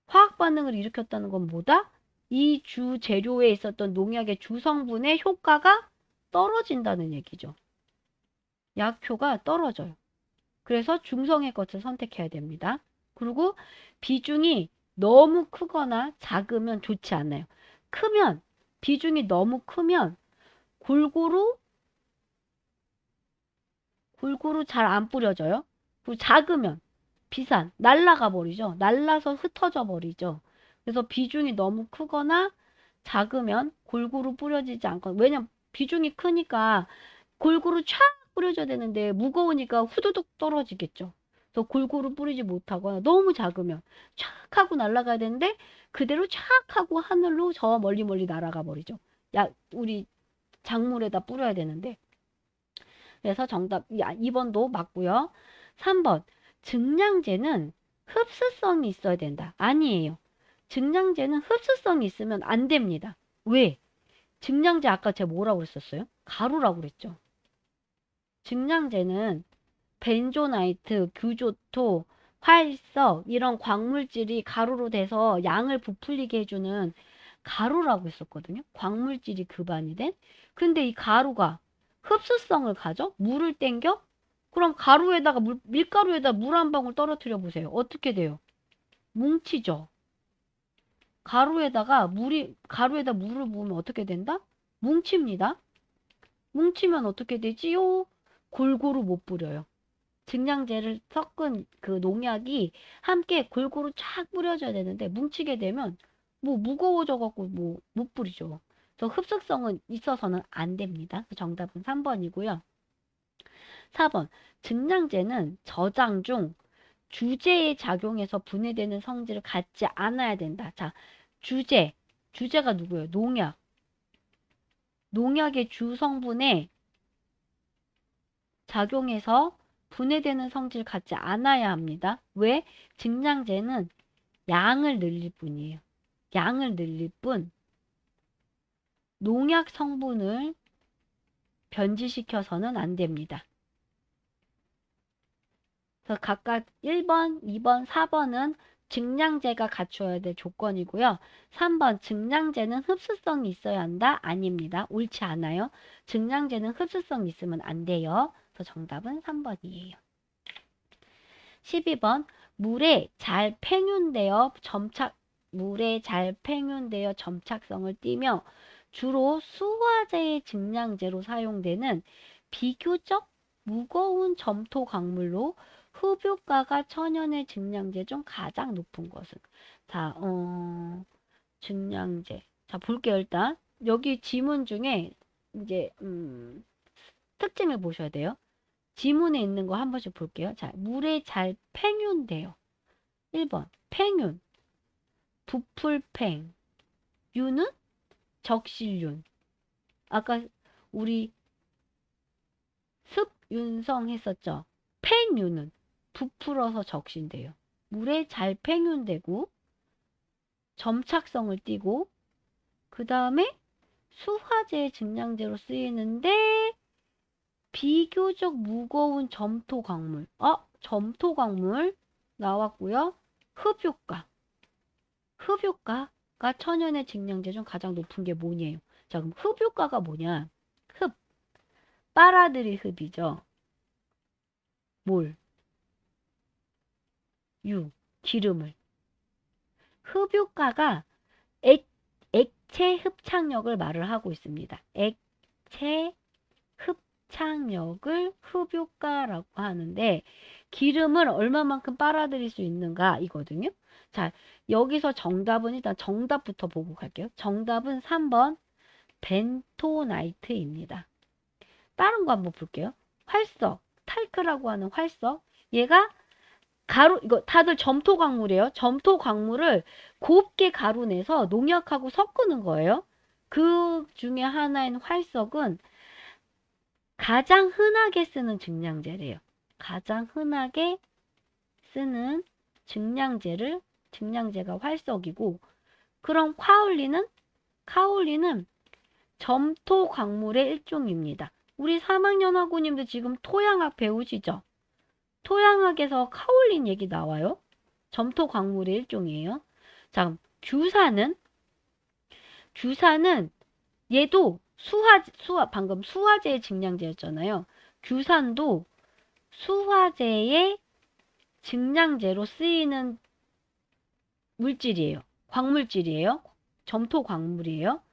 화학 반응을 일으켰다는 건 뭐다? 이 주 재료에 있었던 농약의 주 성분의 효과가 떨어진다는 얘기죠. 약효가 떨어져요. 그래서 중성의 것을 선택해야 됩니다. 그리고 비중이 너무 크거나 작으면 좋지 않아요. 비중이 너무 크면 골고루 잘 안 뿌려져요. 그리고 작으면 날라가 버리죠. 날라서 흩어져 버리죠. 그래서 비중이 너무 크거나 작으면 골고루 뿌려지지 않고, 왜냐면 비중이 크니까 골고루 촥 뿌려줘야 되는데 무거우니까 후두둑 떨어지겠죠. 그래서 골고루 뿌리지 못하거나 너무 작으면 촥 하고 날아가야 되는데 그대로 촥 하고 하늘로 저 멀리 날아가 버리죠. 우리 작물에다 뿌려야 되는데. 그래서 정답 2번도 맞고요. 3번 증량제는 흡수성이 있어야 된다. 아니에요. 증량제는 흡수성이 있으면 안 됩니다. 왜? 증량제 아까 제가 뭐라고 그랬었어요? 가루라고 그랬죠. 증량제는 벤조나이트, 규조토, 활석 이런 광물질이 가루로 돼서 양을 부풀리게 해주는 가루라고 했었거든요. 광물질이 기반이 된. 근데 이 가루가 흡수성을 가져? 물을 땡겨? 그럼 밀가루에다 물 한 방울 떨어뜨려 보세요. 어떻게 돼요? 뭉치죠. 가루에다 물을 부으면 어떻게 된다? 뭉칩니다. 뭉치면 어떻게 되지요? 골고루 못 뿌려요. 증량제를 섞은 그 농약이 함께 골고루 쫙 뿌려져야 되는데 뭉치게 되면 뭐 무거워져 갖고 뭐 못 뿌리죠. 그래서 흡수성은 있어서는 안 됩니다. 정답은 3번이고요. 4번 증량제는 저장 중 주제의 작용에서 분해되는 성질을 갖지 않아야 된다. 자, 주제가 누구예요? 농약의 주 성분에 작용해서 분해되는 성질을 갖지 않아야 합니다. 왜? 증량제는 양을 늘릴 뿐이에요. 양을 늘릴 뿐 농약 성분을 변질시켜서는 안 됩니다. 그래서 각각 1번, 2번, 4번은 증량제가 갖춰야 될 조건이고요. 3번 증량제는 흡수성이 있어야 한다? 아닙니다. 옳지 않아요. 증량제는 흡수성이 있으면 안 돼요. 그래서 정답은 3번이에요. 12번 물에 잘 팽윤되어 점착성을 띠며 주로 수화제의 증량제로 사용되는 비교적 무거운 점토 광물로 흡효가가 천연의 증량제 중 가장 높은 것은? 자, 증량제. 자, 볼게요, 일단. 여기 지문 중에 이제, 특징을 보셔야 돼요. 지문에 있는 거 한 번씩 볼게요. 자, 물에 잘 팽윤돼요. 1번, 팽윤. 부풀팽. 윤은 적실윤. 아까 우리 습윤성 했었죠. 팽윤은 부풀어서 적신돼요. 물에 잘 팽윤되고 점착성을 띠고 그 다음에 수화제 증량제로 쓰이는데 비교적 무거운 점토 광물. 점토 광물 나왔고요. 흡효가가 천연의 증량제 중 가장 높은 게 뭐냐요? 자, 그럼 흡효가가 뭐냐? 빨아들일 흡이죠. 기름을. 흡효가가 액체 흡착력을 말을 하고 있습니다. 액체 흡착력을 흡효가라고 하는데 기름을 얼마만큼 빨아들일 수 있는가 이거든요. 자, 여기서 정답은 일단 정답부터 보고 갈게요. 정답은 3번 벤토나이트입니다. 다른 거 한번 볼게요. 활석, 탈크라고 하는 활석. 얘가 이거 다들 점토 광물이에요. 점토 광물을 곱게 가루내서 농약하고 섞는 거예요. 그 중에 하나인 활석은 가장 흔하게 쓰는 증량제래요. 가장 흔하게 쓰는 증량제가 활석이고, 그럼 카올린은 점토 광물의 일종입니다. 우리 3학년 학우님들 지금 토양학 배우시죠? 토양학에서 카올린 얘기 나와요. 점토 광물의 일종이에요. 자, 규산은 얘도 방금 수화제의 증량제였잖아요. 규산도 수화제의 증량제로 쓰이는 물질이에요. 광물질이에요. 점토 광물이에요.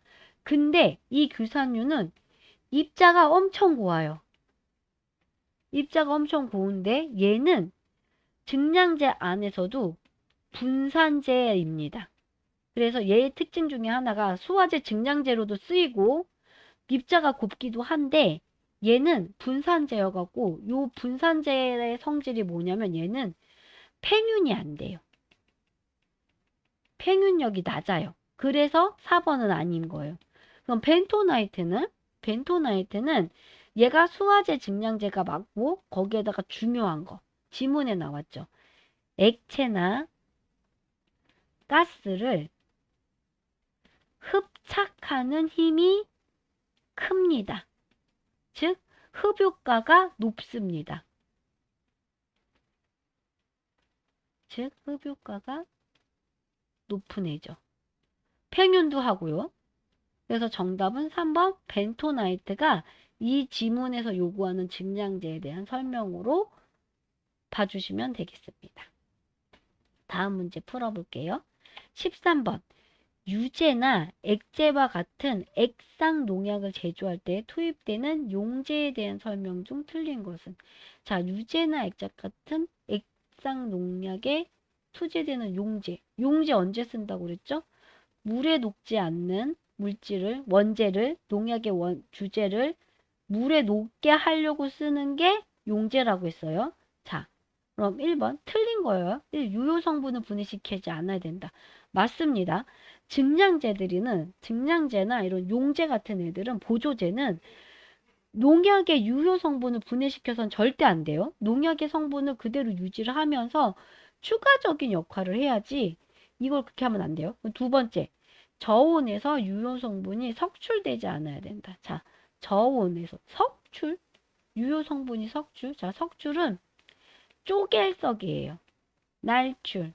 근데 이 규산유는 입자가 엄청 고와요. 입자가 엄청 고운데 얘는 증량제 안에서도 분산제입니다. 그래서 얘의 특징 중에 하나가 수화제 증량제로도 쓰이고 입자가 곱기도 한데 얘는 분산제여갖고 요 분산제의 성질이 뭐냐면 얘는 팽윤이 안 돼요. 팽윤력이 낮아요. 그래서 4번은 아닌 거예요. 그럼 벤토나이트는 얘가 수화제 증량제가 맞고 거기에다가 중요한 거 지문에 나왔죠. 액체나 가스를 흡착하는 힘이 큽니다. 즉 흡효가가 높습니다. 즉 흡효가가 높은 애죠. 팽윤도 하고요. 그래서 정답은 3번 벤토나이트가 이 지문에서 요구하는 증량제에 대한 설명으로 봐주시면 되겠습니다. 다음 문제 풀어볼게요. 13번 유제나 액제와 같은 액상 농약을 제조할 때 투입되는 용제에 대한 설명 중 틀린 것은? 자, 유제나 액제 같은 액상 농약에 투제되는 용제 언제 쓴다고 그랬죠? 물에 녹지 않는 원재를 농약의 주재를 물에 녹게 하려고 쓰는 게 용제라고 했어요. 자, 그럼 1번 틀린 거예요. 유효 성분을 분해시키지 않아야 된다. 맞습니다. 증량제나 이런 용제 같은 애들은 보조제는 농약의 유효 성분을 분해시켜서는 절대 안 돼요. 농약의 성분을 그대로 유지를 하면서 추가적인 역할을 해야지 이걸 그렇게 하면 안 돼요. 두 번째, 저온에서 유효 성분이 석출되지 않아야 된다. 자, 저온에서 석출, 유효 성분이 석출. 자, 석출은 쪼갤석이에요. 날출.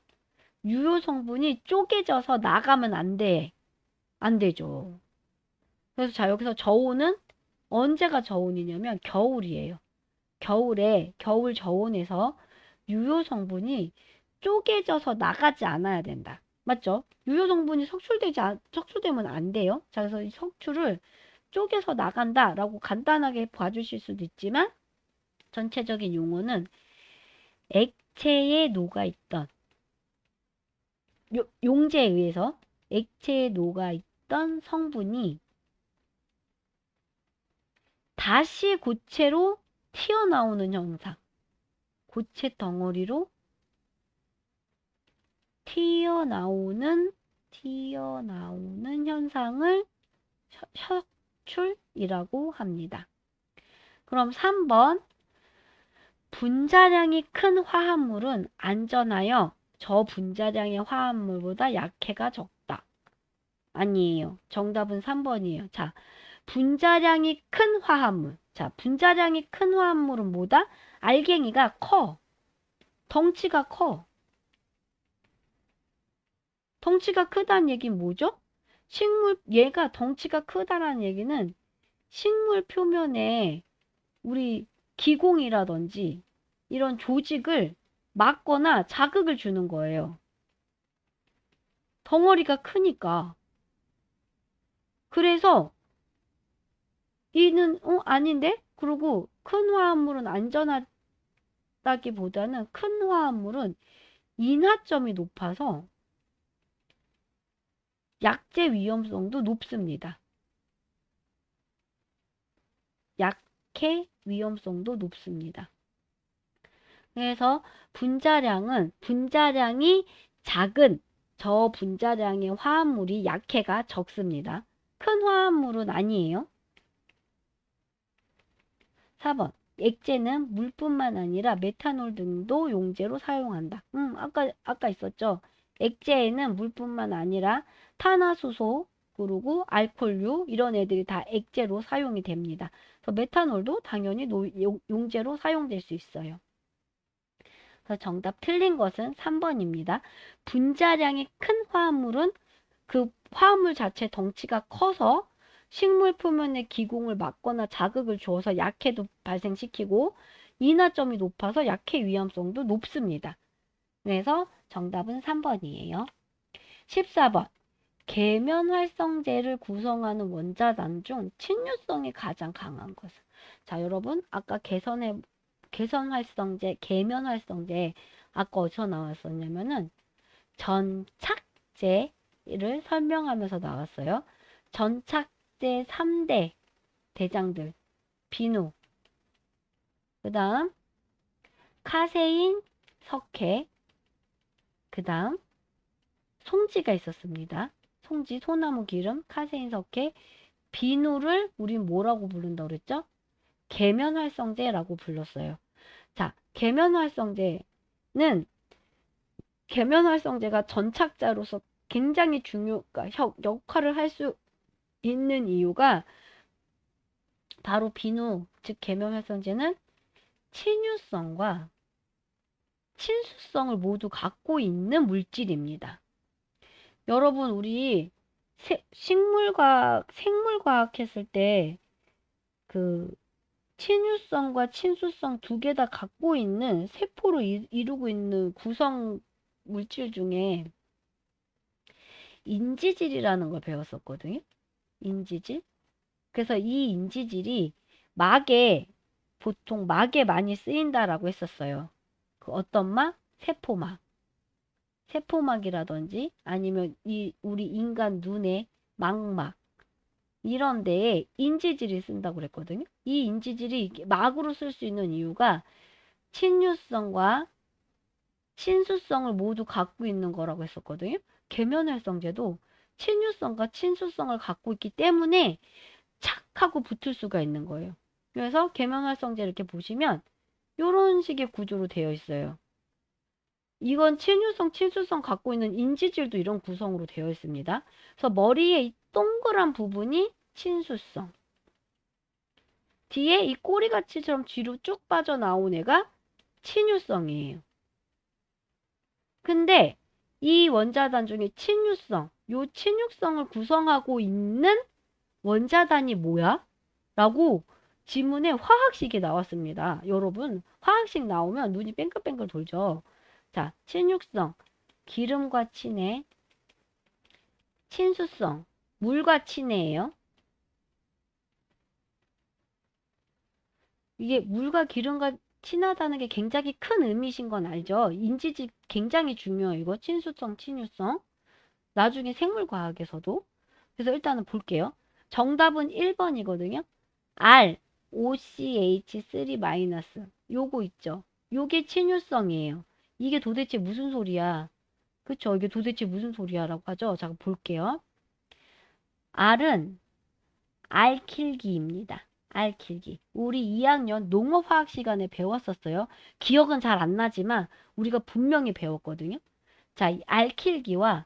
유효 성분이 쪼개져서 나가면 안 돼. 안 되죠. 그래서 자, 여기서 저온은 언제가 저온이냐면 겨울이에요. 겨울에, 겨울 저온에서 유효 성분이 쪼개져서 나가지 않아야 된다. 맞죠? 유효 성분이 석출되면 안 돼요. 자, 그래서 이 석출을 쪼개서 나간다라고 간단하게 봐주실 수도 있지만, 전체적인 용어는 액체에 녹아있던, 용제에 의해서 액체에 녹아있던 성분이 다시 고체로 튀어나오는 현상. 고체 덩어리로 튀어나오는 현상을 석출이라고 합니다. 그럼 3번. 분자량이 큰 화합물은 안전하여 저분자량의 화합물보다 약해가 적다. 아니에요. 정답은 3번이에요. 자, 분자량이 큰 화합물. 자, 분자량이 큰 화합물은 뭐다? 알갱이가 커. 덩치가 커. 덩치가 크다는 얘기는 뭐죠? 얘가 덩치가 크다라는 얘기는 식물 표면에 우리 기공이라든지 이런 조직을 막거나 자극을 주는 거예요. 덩어리가 크니까. 그래서 이는 아닌데? 그리고 큰 화합물은 안전하다기보다는 큰 화합물은 인하점이 높아서 약재 위험성도 높습니다. 약해 위험성도 높습니다. 그래서 분자량이 작은 저분자량의 화합물이 약해가 적습니다. 큰 화합물은 아니에요. 4번. 액체는 물뿐만 아니라 메탄올 등도 용제로 사용한다. 아까 있었죠. 액체에는 물뿐만 아니라 탄화수소, 그리고 알코올류 이런 애들이 다 액체로 사용이 됩니다. 그래서 메탄올도 당연히 용제로 사용될 수 있어요. 그래서 정답 틀린 것은 3번입니다. 분자량이 큰 화합물은 그 화합물 자체 덩치가 커서 식물 표면의 기공을 막거나 자극을 주어서 약해도 발생시키고 인하점이 높아서 약해 위험성도 높습니다. 그래서 정답은 3번이에요. 14번. 계면활성제를 구성하는 원자단 중 친유성이 가장 강한 것은? 자, 여러분 아까 계면활성제 아까 어디서 나왔었냐면은 전착제를 설명하면서 나왔어요. 전착제 3대 대장들, 비누, 그 다음 카세인, 석회, 그 다음 송지가 있었습니다. 송지, 소나무 기름, 카세인, 석회, 비누를 우린 뭐라고 부른다고 그랬죠? 계면활성제라고 불렀어요. 자, 계면활성제가 전착자로서 굉장히 역할을 할 수 있는 이유가 바로 비누, 즉 계면활성제는 친유성과 친수성을 모두 갖고 있는 물질입니다. 여러분, 우리 생물과학 했을 때 그 친유성과 친수성 두 개 다 갖고 있는 세포로 이루고 있는 구성 물질 중에 인지질이라는 걸 배웠었거든요. 인지질. 그래서 이 인지질이 보통 막에 많이 쓰인다라고 했었어요. 그 어떤 막? 세포막. 세포막이라든지 아니면 우리 인간 눈의 망막. 이런 데에 인지질이 쓴다고 그랬거든요. 이 인지질이 막으로 쓸 수 있는 이유가 친유성과 친수성을 모두 갖고 있는 거라고 했었거든요. 계면활성제도 친유성과 친수성을 갖고 있기 때문에 착 하고 붙을 수가 있는 거예요. 그래서 계면활성제 이렇게 보시면 이런 식의 구조로 되어 있어요. 이건 친유성, 친수성 갖고 있는 인지질도 이런 구성으로 되어 있습니다. 그래서 머리에 이 동그란 부분이 친수성, 뒤에 이 꼬리같이처럼 뒤로 쭉 빠져나온 애가 친유성이에요. 근데 이 원자단 중에 요 친유성을 구성하고 있는 원자단이 뭐야? 라고 지문에 화학식이 나왔습니다. 여러분, 화학식 나오면 눈이 뺑글뺑글 돌죠. 자, 친육성, 기름과 친해, 친수성, 물과 친해예요. 이게 물과 기름과 친하다는 게 굉장히 큰 의미신 건 알죠? 인지식 굉장히 중요해요. 이거 친수성, 친유성. 나중에 생물과학에서도. 그래서 일단은 볼게요. 정답은 1번이거든요. R, OCH3-. 요거 있죠. 요게 친유성이에요. 이게 도대체 무슨 소리야? 그쵸? 이게 도대체 무슨 소리야? 라고 하죠. 자, 볼게요. R은 알킬기입니다. 알킬기. 우리 2학년 농업화학 시간에 배웠었어요. 기억은 잘 안 나지만 우리가 분명히 배웠거든요. 자, 이 알킬기와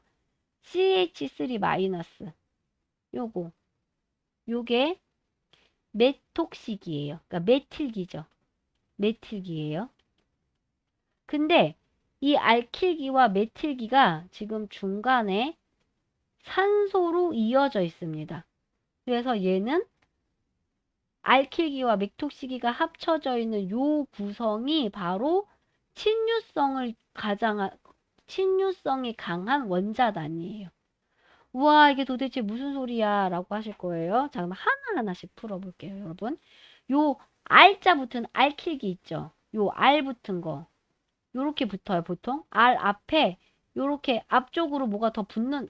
CH3- 요거 요게 메톡식이에요. 그러니까 메틸기죠. 메틸기예요. 근데 이 알킬기와 메틸기가 지금 중간에 산소로 이어져 있습니다. 그래서 얘는 알킬기와 맥톡시기가 합쳐져 있는 요 구성이 바로 친유성이 강한 원자단이에요. 우와, 이게 도대체 무슨 소리야? 라고 하실 거예요. 자, 그럼 하나하나씩 풀어볼게요, 여러분. 요 R자 붙은 알킬기 있죠? 요 R 붙은 거. 요렇게 붙어요, 보통. R 앞에 요렇게 앞쪽으로 뭐가 더 붙는,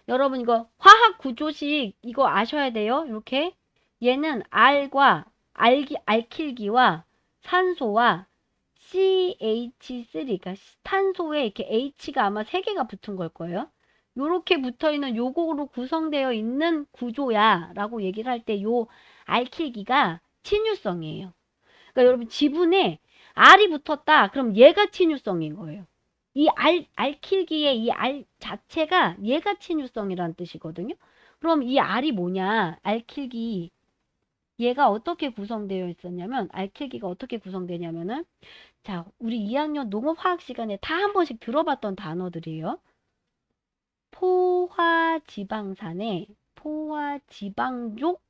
여러분 이거 화학 구조식 이거 아셔야 돼요. 이렇게. 얘는 알킬기와 산소와 CH3, 그러니까 탄소에 이렇게 H가 아마 3개가 붙은 걸 거예요. 요렇게 붙어 있는 요거로 구성되어 있는 구조야 라고 얘기를 할 때 요 알킬기가 친유성이에요. 그러니까 여러분 지분에 R이 붙었다. 그럼 얘가 친유성인 거예요. 이 알킬기의 이 알 자체가 얘가 친유성이라는 뜻이거든요. 그럼 이 알이 뭐냐? 알킬기 얘가 어떻게 구성되어 있었냐면 알킬기가 어떻게 구성되냐면은 자, 우리 2학년 농업화학 시간에 다 한 번씩 들어봤던 단어들이에요. 포화지방산에 포화지방족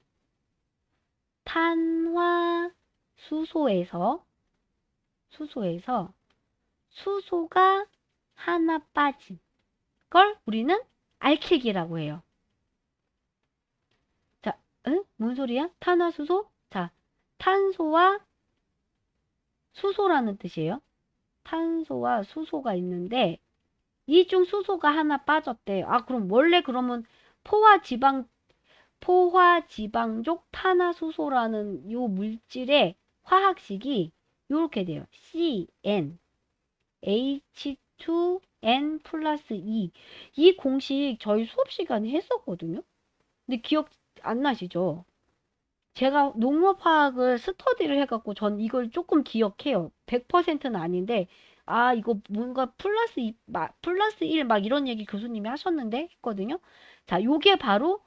탄화수소에서 수소가 하나 빠진 걸 우리는 알킬기라고 해요. 자, 응? 뭔 소리야? 탄화수소? 자, 탄소와 수소라는 뜻이에요. 탄소와 수소가 있는데 이 중 수소가 하나 빠졌대. 아, 그럼 원래 그러면 포화지방족 탄화수소라는 요 물질의 화학식이 요렇게 돼요. CN H2N 플러스 2. 이 공식 저희 수업 시간에 했었거든요. 근데 기억 안 나시죠? 제가 농업화학을 스터디를 해갖고 전 이걸 조금 기억해요. 100%는 아닌데, 아, 이거 뭔가 플러스 1 막 이런 얘기 교수님이 하셨는데 했거든요. 자, 요게 바로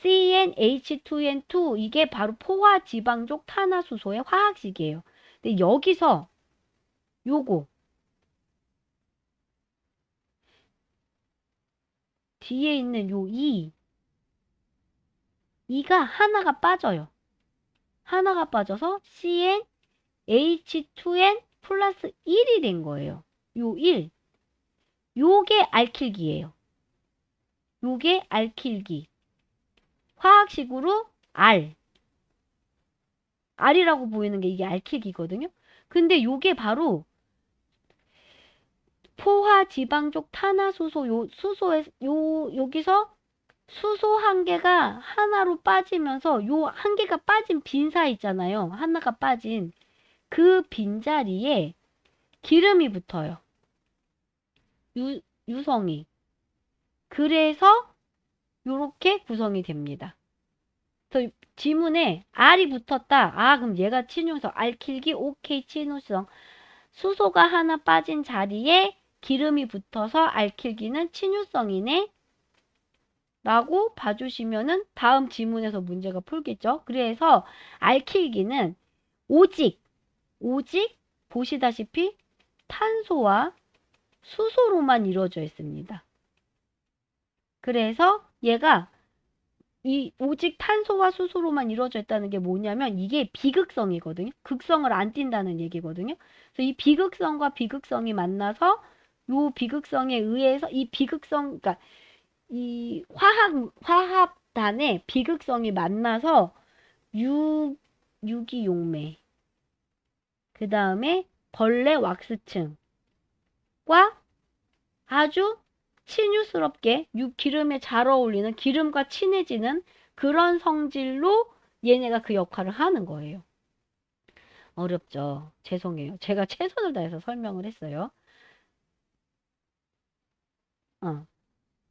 CnH2n2 이게 바로 포화지방족 탄화수소의 화학식이에요. 근데 여기서 요거 뒤에 있는 요 2가 하나가 빠져요. 하나가 빠져서 CnH2n 플러스 1이 된 거예요. 요 1. 요게 알킬기예요. 요게 알킬기. 화학식으로 R이라고 보이는 게 이게 알킬기거든요. 근데 요게 바로 포화지방족 탄화수소 여기서 수소 한 개가 하나로 빠지면서 요 한 개가 빠진 빈사 있잖아요. 하나가 빠진 그 빈자리에 기름이 붙어요. 유성이. 그래서 요렇게 구성이 됩니다. 그래서 지문에 R이 붙었다. 아, 그럼 얘가 친유성. 알킬기, 오케이, 친유성. 수소가 하나 빠진 자리에 기름이 붙어서 알킬기는 친유성이네. 라고 봐주시면은 다음 지문에서 문제가 풀겠죠. 그래서 알킬기는 오직 보시다시피 탄소와 수소로만 이루어져 있습니다. 그래서 얘가 이 오직 탄소와 수소로만 이루어져 있다는 게 뭐냐면 이게 비극성이거든요. 극성을 안 띈다는 얘기거든요. 그래서 이 비극성과 비극성이 만나서 요 비극성에 의해서 이 비극성, 그러니까 이 화합단의 비극성이 만나서 유기용매, 그 다음에 벌레 왁스층과 아주 친유스럽게 기름에 잘 어울리는 기름과 친해지는 그런 성질로 얘네가 그 역할을 하는 거예요. 어렵죠? 죄송해요. 제가 최선을 다해서 설명을 했어요.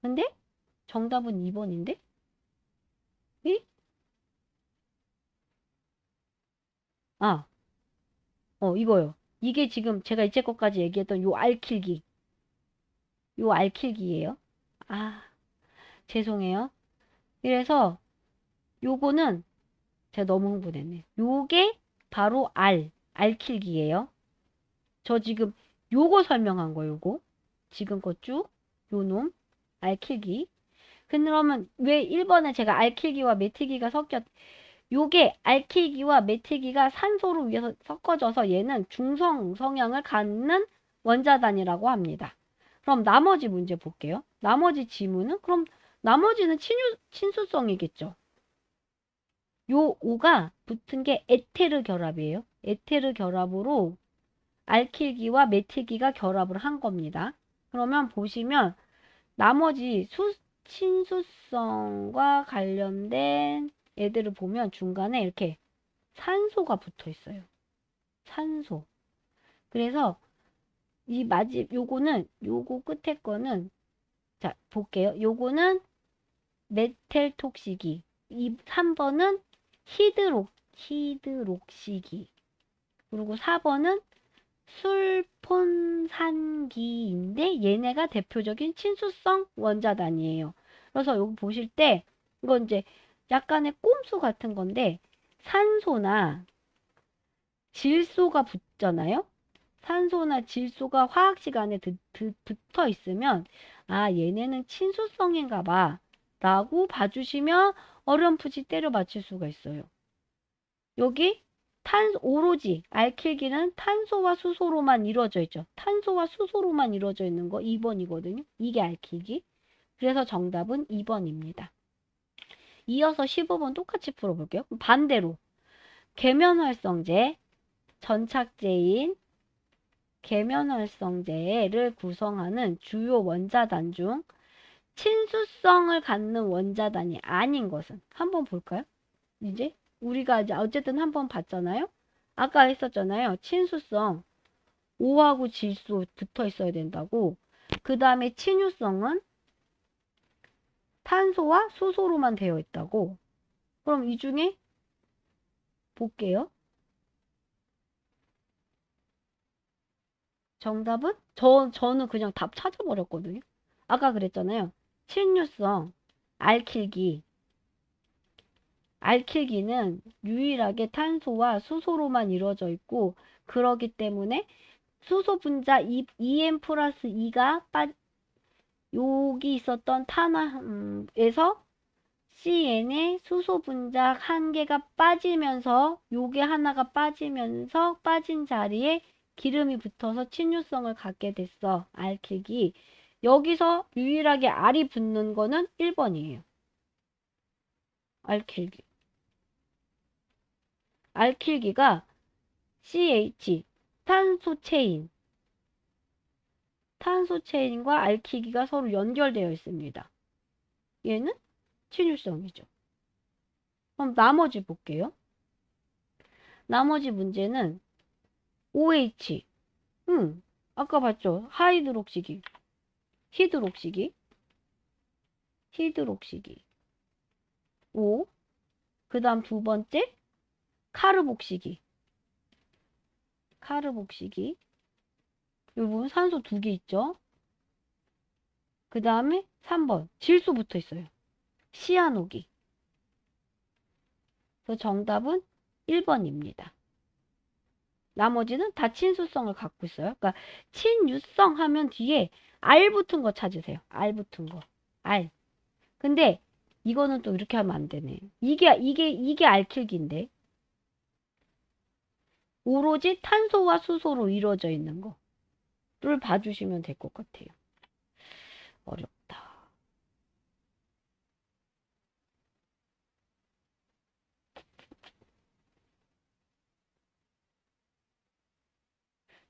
근데 정답은 2번인데? 이? 아, 이거요. 이게 지금 제가 이제 것까지 얘기했던 요 알킬기예요. 아, 죄송해요. 그래서 요거는 제가 너무 흥분했네. 요게 바로 알킬기예요. 저 지금 요거 설명한 거 요거. 지금껏 쭉 요 놈 알킬기. 그러면 왜 1번에 제가 알킬기와 메틸기가 요게 알킬기와 메틸기가 산소로 위해서 섞어져서 얘는 중성 성향을 갖는 원자단이라고 합니다. 그럼 나머지 문제 볼게요. 나머지 지문은 그럼 나머지는 친수성이겠죠. 요 O가 붙은 게 에테르 결합이에요. 에테르 결합으로 알킬기와 메틸기가 결합을 한 겁니다. 그러면 보시면 나머지 친수성과 관련된 애들을 보면 중간에 이렇게 산소가 붙어 있어요. 산소. 그래서 요거 끝에 거는 자, 볼게요. 요거는 메텔톡시기. 3번은 히드록시기. 그리고 4번은 술폰산기인데 얘네가 대표적인 친수성 원자단이에요. 그래서 여기 보실 때 이건 이제 약간의 꼼수 같은 건데 산소나 질소가 붙잖아요. 산소나 질소가 화학 시간에 붙어 있으면 아 얘네는 친수성인가 봐 라고 봐주시면 어렴풋이 때려 맞출 수가 있어요. 여기 오로지 알킬기는 탄소와 수소로만 이루어져 있죠. 탄소와 수소로만 이루어져 있는 거 2번이거든요. 이게 알킬기. 그래서 정답은 2번입니다. 이어서 15번 똑같이 풀어볼게요. 반대로 계면활성제, 전착제인 계면활성제를 구성하는 주요 원자단 중 친수성을 갖는 원자단이 아닌 것은 한번 볼까요? 이제 우리가 이제 어쨌든 한번 봤잖아요. 아까 했었잖아요. 친수성 O하고 질소 붙어 있어야 된다고. 그 다음에 친유성은 탄소와 수소로만 되어 있다고. 그럼 이 중에 볼게요. 정답은 저는 그냥 답 찾아버렸거든요. 아까 그랬잖아요. 친유성 알킬기. 알킬기는 유일하게 탄소와 수소로만 이루어져 있고 그러기 때문에 수소 분자 2N 플러스 2가 여기 있었던 탄화에서 CN의 수소 분자 한 개가 빠지면서 요게 하나가 빠지면서 빠진 자리에 기름이 붙어서 친유성을 갖게 됐어. 알킬기. 여기서 유일하게 R이 붙는 거는 1번이에요. 알킬기. 알킬기가 CH 탄소 체인과 알킬기가 서로 연결되어 있습니다. 얘는 친유성이죠. 그럼 나머지 볼게요. 나머지 문제는 OH. 아까 봤죠? 히드록시기. O. 그 다음 두 번째, 카르복시기. 여기 산소 두 개 있죠? 그 다음에 3번, 질소 붙어 있어요. 시아노기. 그래서 정답은 1번입니다. 나머지는 다 친수성을 갖고 있어요. 그러니까 친유성 하면 뒤에 R 붙은 거 찾으세요. R 붙은 거. R. 근데 이거는 또 이렇게 하면 안 되네. 이게 알킬기인데. 오로지 탄소와 수소로 이루어져 있는 거를 봐주시면 될 것 같아요. 어렵다.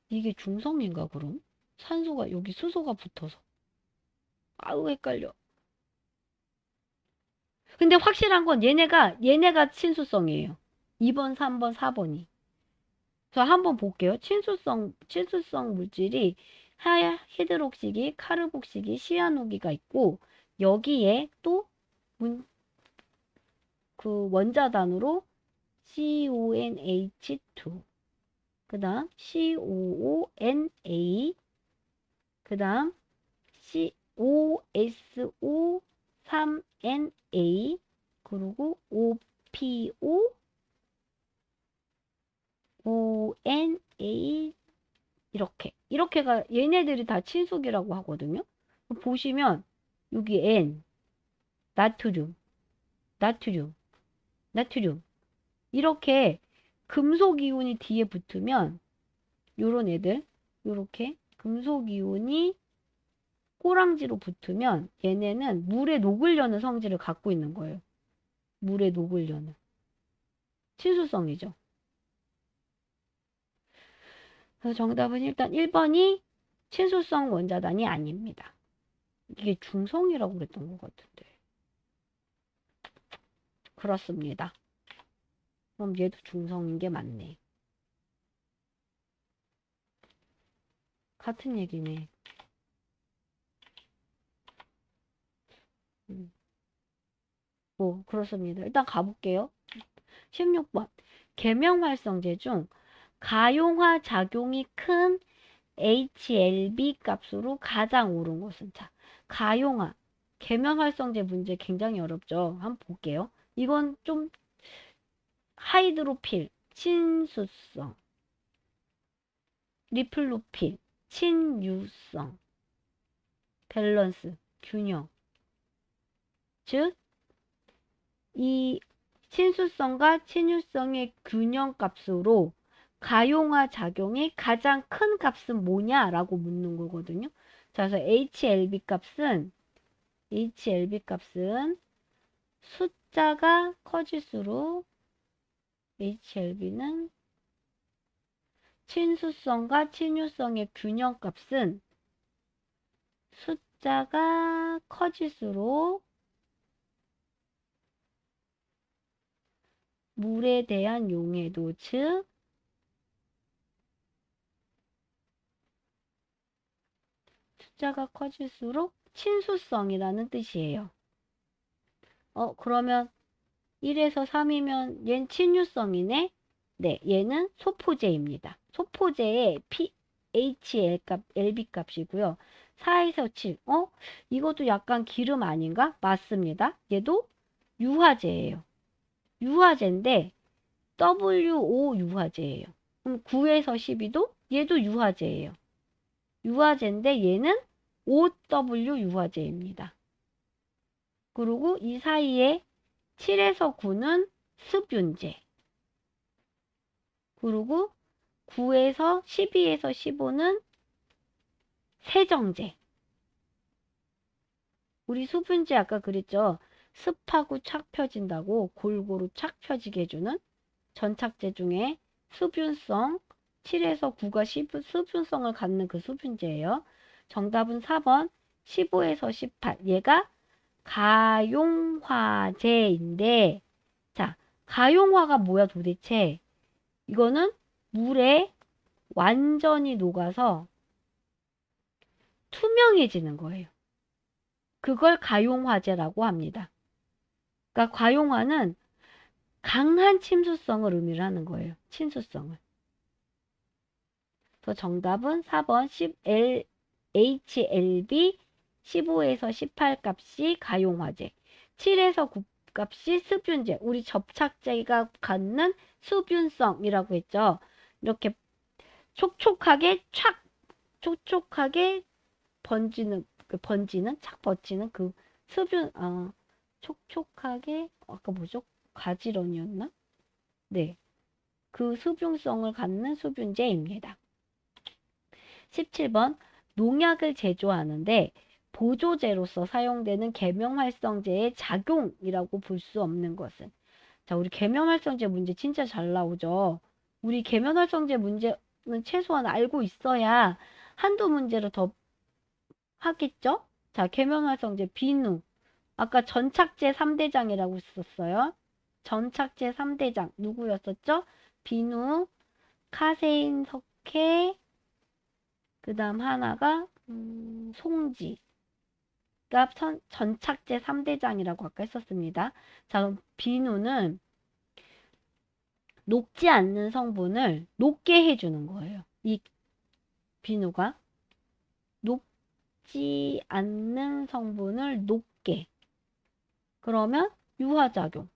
이게 중성인가 그럼? 산소가 여기 수소가 붙어서. 아우 헷갈려. 근데 확실한 건 얘네가 친수성이에요. 2번, 3번, 4번이. 저 한번 볼게요. 친수성 물질이 히드록시기, 카르복시기, 시아노기가 있고 여기에 또 그 원자단으로 CONH2 그 다음 COONA 그 다음 OSO3Na 그리고 OPO ONA 이렇게가 얘네들이 다 친속이라고 하거든요. 보시면 여기 N 나트륨 이렇게 금속 이온이 뒤에 붙으면 요런 애들 요렇게 금속 이온이 꼬랑지로 붙으면 얘네는 물에 녹으려는 성질을 갖고 있는 거예요. 물에 녹으려는 친수성이죠. 그래서 정답은 일단 1번이 친수성 원자단이 아닙니다. 이게 중성이라고 그랬던 것 같은데. 그렇습니다. 그럼 얘도 중성인 게 맞네. 같은 얘기네. 그렇습니다. 일단 가볼게요. 16번. 계명활성제 중 가용화 작용이 큰 HLB 값으로 가장 옳은 것은? 자, 가용화. 계면활성제 문제 굉장히 어렵죠. 한번 볼게요. 이건 좀 하이드로필, 친수성. 리플로필, 친유성. 밸런스, 균형. 즉, 이 친수성과 친유성의 균형 값으로 가용화 작용이 가장 큰 값은 뭐냐라고 묻는 거거든요. 자, 그래서 HLB 값은 숫자가 커질수록 HLB는 친수성과 친유성의 균형 값은 숫자가 커질수록 물에 대한 용해도, 즉 숫자가 커질수록 친수성이라는 뜻이에요. 그러면 1에서 3이면 얘는 친유성이네? 네, 얘는 소포제입니다. 소포제의 pH LB 값이고요. 4에서 7. 이것도 약간 기름 아닌가? 맞습니다. 얘도 유화제예요. 유화제인데 WO 유화제예요. 그럼 9에서 12도 얘도 유화제예요. 유화제인데 얘는 OW 유화제입니다. 그리고 이 사이에 7에서 9는 습윤제. 그리고 9에서 12에서 15는 세정제. 우리 수분제 아까 그랬죠? 습하고 착 펴진다고 골고루 착 펴지게 해주는 전착제 중에 수분성 7에서 9가 수분성을 갖는 그 수분제예요. 정답은 4번 15에서 18. 얘가 가용화제인데 자, 가용화가 뭐야 도대체? 이거는 물에 완전히 녹아서 투명해지는 거예요. 그걸 가용화제라고 합니다. 그러니까 가용화는 강한 침수성을 의미를 하는 거예요. 친수성을. 그래서 정답은 4번 HLB 15에서 18 값이 가용화제. 7에서 9값이 수분제, 우리 접착제가 갖는 수분성이라고 했죠. 이렇게 촉촉하게 촉촉하게 착 번지는 그 촉촉하게, 아까 뭐죠? 가지런이었나? 네. 그 수분성을 갖는 수분제입니다. 17번, 농약을 제조하는데 보조제로서 사용되는 계명활성제의 작용이라고 볼 수 없는 것은. 자, 우리 계면활성제 문제 진짜 잘 나오죠. 우리 계면활성제 문제는 최소한 알고 있어야 한두 문제를 더 하겠죠? 자, 계면활성제 비누. 아까 전착제 3대장이라고 썼어요. 전착제 3대장 누구였었죠? 비누, 카세인, 석회, 그 다음 하나가 송지. 그러니까 전착제 3대장이라고 아까 했었습니다. 자, 그럼 비누는 녹지 않는 성분을 녹게 해주는 거예요. 이 비누가 녹지 않는 성분을 녹게. 그러면 유화작용.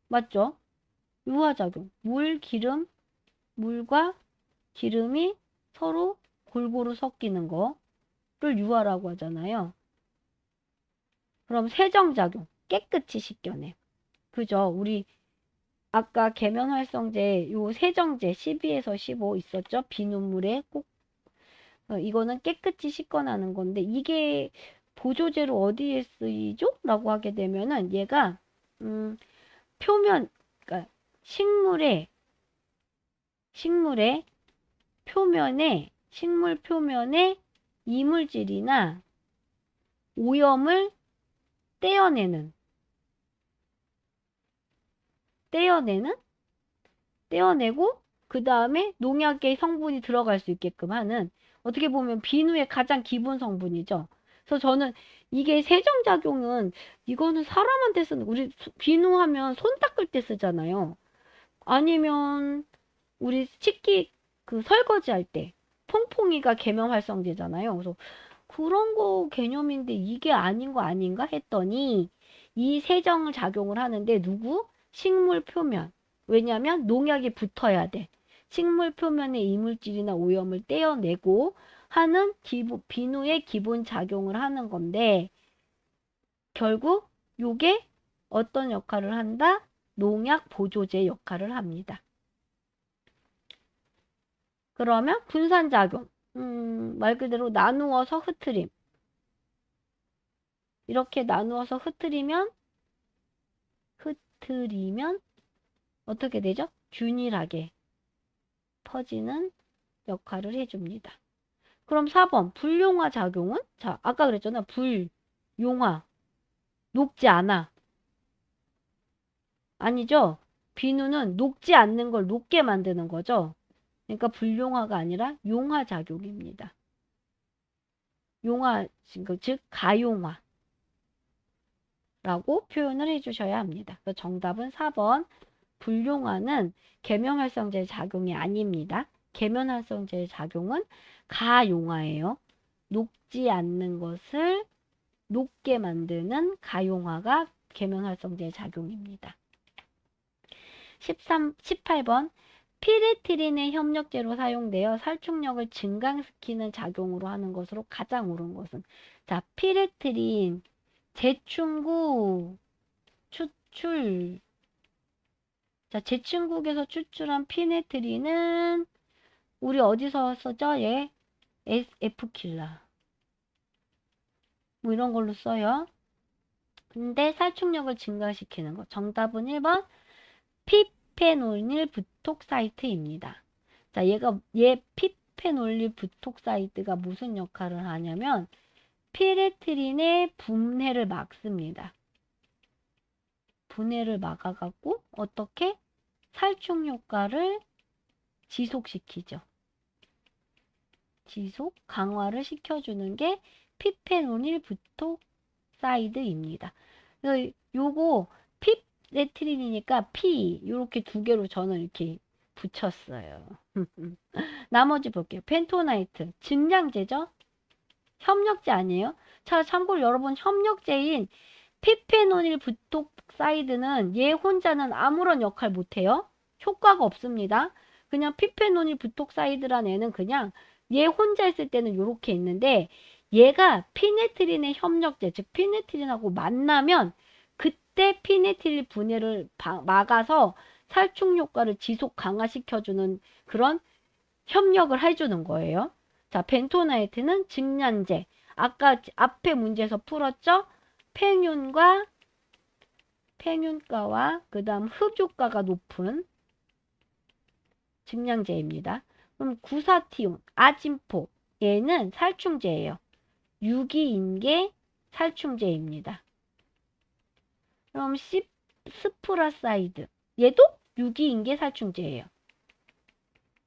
맞죠? 유화작용. 물과 기름이 서로 골고루 섞이는 거를 유화라고 하잖아요. 그럼 세정작용. 깨끗이 씻겨내. 그죠? 우리 아까 계면활성제 요 세정제 12에서 15 있었죠? 비눗물에 꼭 이거는 깨끗이 씻거나는 건데 이게 보조제로 어디에 쓰이죠? 라고 하게 되면은 얘가 표면, 그러니까 식물의 식물 표면에 이물질이나 오염을 떼어내는 떼어내고 그 다음에 농약의 성분이 들어갈 수 있게끔 하는, 어떻게 보면 비누의 가장 기본 성분이죠. 그래서 저는 이게 세정작용은 이거는 사람한테 쓰는, 우리 비누 하면 손 닦을 때 쓰잖아요. 아니면 우리 식기 그 설거지 할 때 퐁퐁이가 계면활성제잖아요. 그래서 그런 거 개념인데 이게 아닌 거 아닌가 했더니 이 세정을 작용을 하는데 누구? 식물 표면. 왜냐하면 농약이 붙어야 돼. 식물 표면의 이물질이나 오염을 떼어내고 하는 비누의 기본 작용을 하는 건데 결국 요게 어떤 역할을 한다? 농약 보조제 역할을 합니다. 그러면 분산작용. 말 그대로 나누어서 흩트림. 이렇게 나누어서 흩트리면 어떻게 되죠? 균일하게 퍼지는 역할을 해줍니다. 그럼 4번 불용화 작용은? 자, 아까 그랬잖아. 불용화. 녹지 않아. 아니죠? 비누는 녹지 않는 걸 녹게 만드는 거죠. 그러니까 불용화가 아니라 용화 작용입니다. 용화, 즉 가용화 라고 표현을 해주셔야 합니다. 그래서 정답은 4번 불용화는 계면활성제 작용이 아닙니다. 계면활성제 작용은 가용화예요. 녹지 않는 것을 녹게 만드는 가용화가 계면활성제 작용입니다. 18번 피레틸린의 협력제로 사용되어 살충력을 증강시키는 작용으로 하는 것으로 가장 옳은 것은? 자, 피레틸린 제충구 추출. 자, 제충국에서 추출한 피네트린은 우리 어디서 써죠? 얘 SF킬라 뭐 이런 걸로 써요. 근데 살충력을 증가시키는 거. 정답은 1번 피페놀릴 부톡사이트입니다. 자, 얘 피페놀릴 부톡사이트가 무슨 역할을 하냐면 피레트린의 분해를 막습니다. 분해를 막아갖고 어떻게 살충 효과를 지속시키죠. 지속 강화를 시켜주는 게 피페놀릴 부톡사이드입니다. 그래서 요거 피레트린이니까 피 이렇게 두 개로 저는 이렇게 붙였어요. 나머지 볼게요. 펜토나이트 증량제죠. 협력제 아니에요? 자, 참고로 여러분 협력제인 피페노닐 부톡사이드는 얘 혼자는 아무런 역할 못해요. 효과가 없습니다. 그냥 피페노닐 부톡사이드란 애는 그냥 얘 혼자 있을 때는 이렇게 있는데 얘가 피네트린의 협력제, 즉 피네트린하고 만나면 그때 피네트릴 분해를 막아서 살충 효과를 지속 강화시켜주는 그런 협력을 해주는 거예요. 자, 벤토나이트는 증량제. 아까 앞에 문제에서 풀었죠? 팽윤가와 그 다음 흡효가가 높은 증량제입니다. 그럼 구사티온, 아진포. 얘는 살충제예요. 유기인계 살충제입니다. 그럼 스프라사이드. 얘도 유기인계 살충제예요.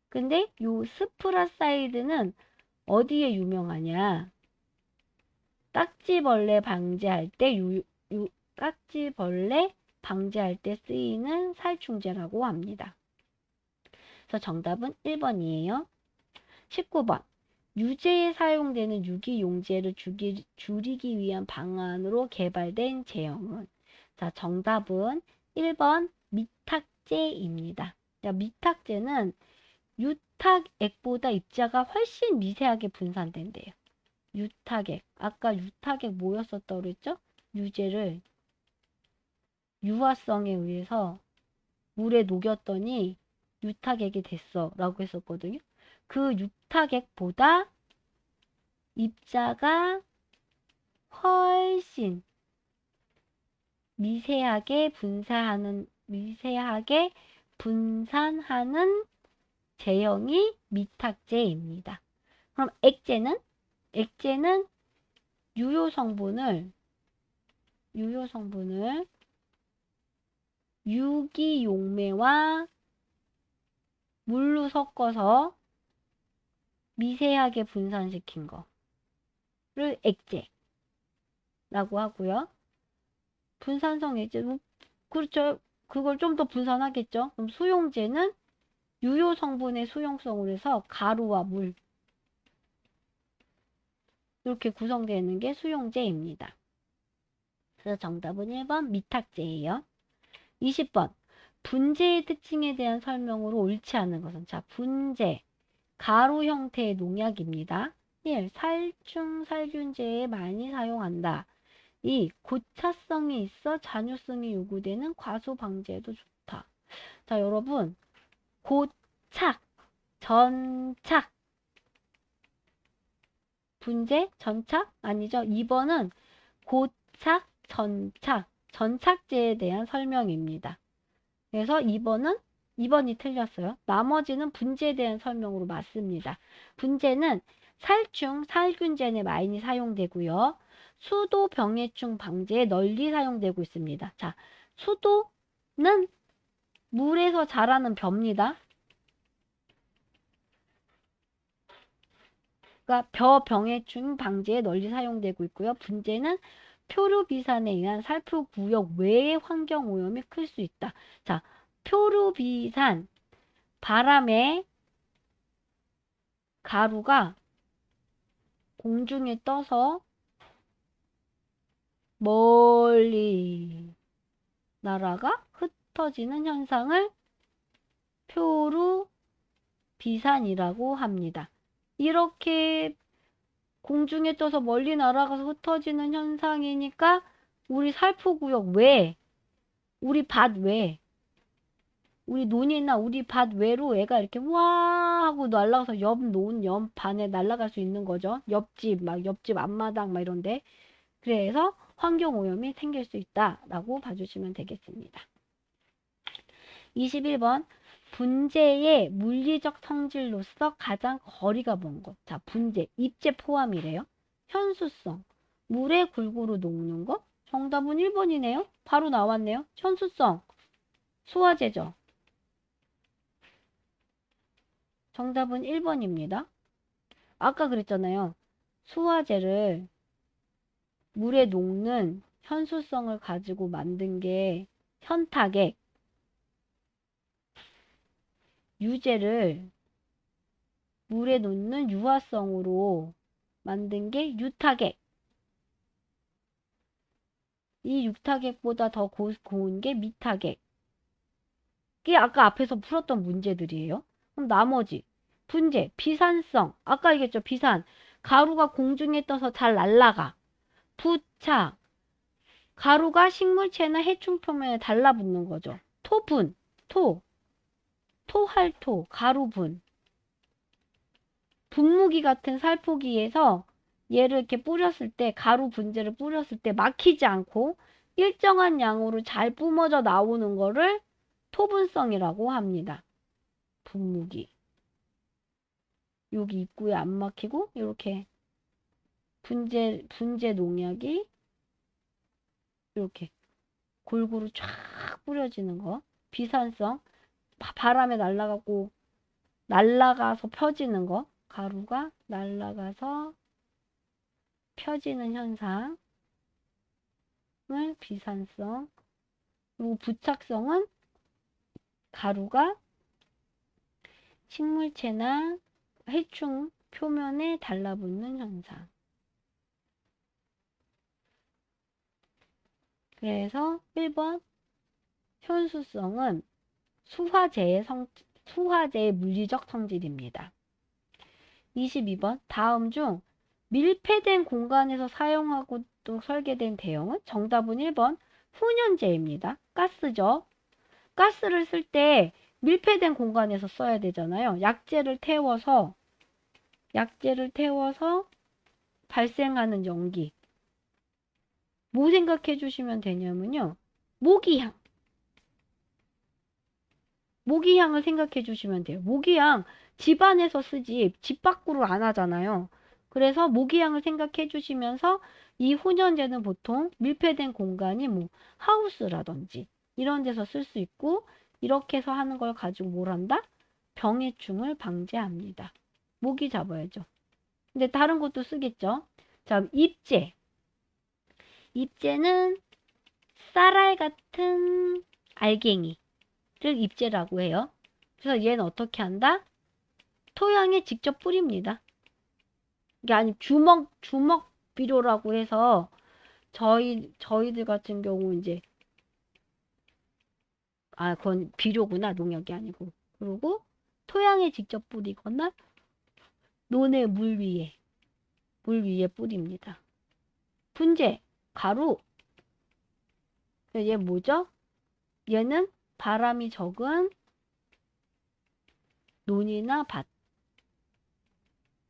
근데 요 스프라사이드는 어디에 유명하냐? 딱지벌레 방지할 때 딱지벌레 방지할 때 쓰이는 살충제라고 합니다. 그래서 정답은 1번이에요. 19번. 유제에 사용되는 유기용제를 줄이기 위한 방안으로 개발된 제형은? 자, 정답은 1번 미탁제입니다. 자, 미탁제는 유탁액보다 입자가 훨씬 미세하게 분산된대요. 유탁액. 아까 유탁액 뭐였었다고 그랬죠? 유제를 유화성에 의해서 물에 녹였더니 유탁액이 됐어 라고 했었거든요. 그 유탁액보다 입자가 훨씬 미세하게 분산하는 제형이 미탁제입니다. 그럼 액제는 유효 성분을 유기용매와 물로 섞어서 미세하게 분산시킨 거를 액제라고 하고요. 분산성 액제, 그렇죠. 그걸 좀 더 분산하겠죠. 그럼 수용제는 유효 성분의 수용성으로 해서 가루와 물 이렇게 구성되어 있는 게 수용제입니다. 그래서 정답은 1번 미탁제예요. 20번. 분재의 특징에 대한 설명으로 옳지 않은 것은? 자, 분재. 가루 형태의 농약입니다. 1. 살충 살균제에 많이 사용한다. 2. 고차성이 있어 잔유성이 요구되는 과수 방지에도 좋다. 자, 여러분. 고착, 전착. 분재, 전착? 아니죠. 2번은 고착, 전착. 전착제에 대한 설명입니다. 그래서 2번이 틀렸어요. 나머지는 분재에 대한 설명으로 맞습니다. 분재는 살충, 살균제에 많이 사용되고요. 수도 병해충 방지에 널리 사용되고 있습니다. 자, 수도는 물에서 자라는 벼입니다. 그러니까 병해충 방지에 널리 사용되고 있고요. 분재는 표류비산에 의한 살포구역 외의 환경오염이 클 수 있다. 자, 표류비산, 바람에 가루가 공중에 떠서 멀리 날아가 흩어지는 현상을 표류비산이라고 합니다. 이렇게 공중에 떠서 멀리 날아가서 흩어지는 현상이니까 우리 살포구역 외, 우리 밭 외, 우리 논이나 우리 밭 외로 애가 이렇게 와 하고 날아가서 옆 논, 옆 반에 날아갈 수 있는 거죠. 옆집, 막 옆집 앞마당 막 이런데. 그래서 환경오염이 생길 수 있다라고 봐주시면 되겠습니다. 21번. 분재의 물리적 성질로서 가장 거리가 먼 것. 자, 분재, 입재 포함이래요. 현수성, 물에 골고루 녹는 것. 정답은 1번이네요. 바로 나왔네요. 현수성, 수화제죠. 정답은 1번입니다. 아까 그랬잖아요. 수화제를 물에 녹는 현수성을 가지고 만든 게 현탁액, 유제를 물에 녹는 유화성으로 만든 게 유탁액. 이 육타객보다 더 고운 게 미타객. 이게 아까 앞에서 풀었던 문제들이에요. 그럼 나머지 분재, 비산성. 아까 얘기했죠. 비산. 가루가 공중에 떠서 잘 날아가. 부착. 가루가 식물체나 해충 표면에 달라붙는 거죠. 토분. 토할토. 가루분. 분무기 같은 살포기에서 얘를 이렇게 뿌렸을 때, 가루 분재를 뿌렸을 때 막히지 않고 일정한 양으로 잘 뿜어져 나오는 거를 토분성이라고 합니다. 분무기. 여기 입구에 안 막히고 이렇게 분재 농약이 이렇게 골고루 쫙 뿌려지는 거. 비산성. 바람에 날아가서 펴지는 거. 가루가 날아가서 펴지는 현상을 비산성. 그리고 부착성은 가루가 식물체나 해충 표면에 달라붙는 현상. 그래서 1번 현수성은 수화제의 물리적 성질입니다. 22번 다음 중 밀폐된 공간에서 사용하고 또 설계된 대형은 정답은 1번 훈연제입니다. 가스죠. 가스를 쓸 때 밀폐된 공간에서 써야 되잖아요. 약재를 태워서 발생하는 연기. 뭐 생각해 주시면 되냐면요. 모기향을 생각해 주시면 돼요. 모기향 집 안에서 쓰지 집 밖으로 안 하잖아요. 그래서 모기향을 생각해 주시면서 이 훈연제는 보통 밀폐된 공간이 뭐 하우스라든지 이런 데서 쓸 수 있고, 이렇게 해서 하는 걸 가지고 뭘 한다? 병해충을 방지합니다. 모기 잡아야죠. 근데 다른 것도 쓰겠죠. 자, 입제는 쌀알 같은 알갱이를 입제라고 해요. 그래서 얘는 어떻게 한다? 토양에 직접 뿌립니다. 이게 아니 주먹 비료라고 해서 저희들 같은 경우 이제 그건 비료구나. 농약이 아니고. 그리고 토양에 직접 뿌리거나 논의 물 위에 뿌립니다. 분재, 가루. 얘 뭐죠? 얘는 바람이 적은 논이나 밭,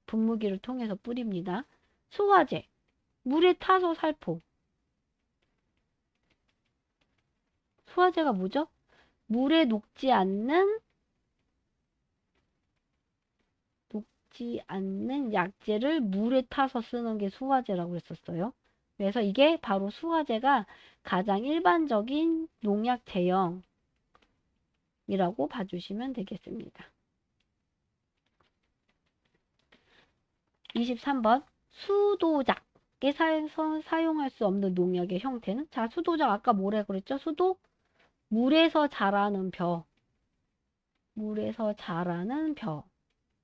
분무기를 통해서 뿌립니다. 수화제, 물에 타서 살포. 수화제가 뭐죠? 물에 녹지 않는 약재를 물에 타서 쓰는 게 수화제라고 했었어요. 그래서 이게 바로 수화제가 가장 일반적인 농약 제형이라고 봐주시면 되겠습니다. 23번 수도작에 사용할 수 없는 농약의 형태는? 자, 수도작 아까 뭐라 그랬죠? 물에서 자라는 벼.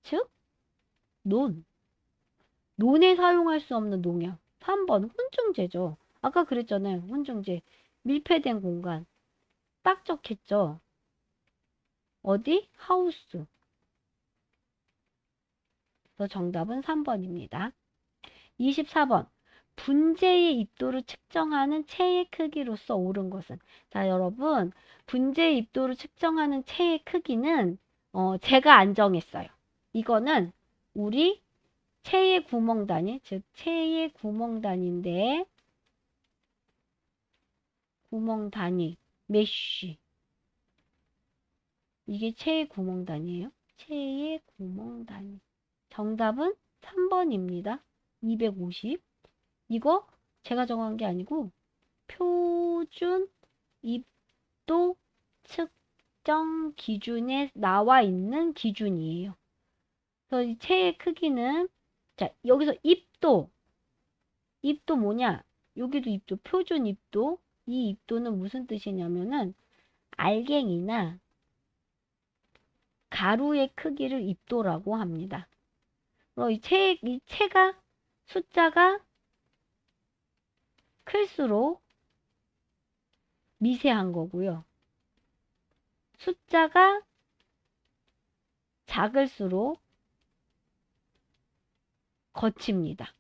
즉 논에 사용할 수 없는 농약. 3번 혼중제죠. 아까 그랬잖아요. 혼중제. 밀폐된 공간. 딱 적혔죠. 어디? 하우스. 그래서 정답은 3번입니다. 24번. 분재의 입도를 측정하는 체의 크기로서 옳은 것은? 자, 여러분. 분재의 입도를 측정하는 체의 크기는 제가 안 정했어요. 이거는 우리 체의 구멍 단위, 즉 체의 구멍 단위인데 구멍 단위, 메쉬. 이게 체의 구멍 단위예요. 체의 구멍 단위. 정답은 3번입니다. 250. 이거 제가 정한 게 아니고 표준 입도 측정 기준에 나와 있는 기준이에요. 그래서 이 체의 크기는, 자, 여기서 입도 뭐냐? 여기도 입도, 표준 입도. 이 입도는 무슨 뜻이냐면은 알갱이나 가루의 크기를 입도라고 합니다. 이 체가 숫자가 클수록 미세한 거고요. 숫자가 작을수록 거칩니다.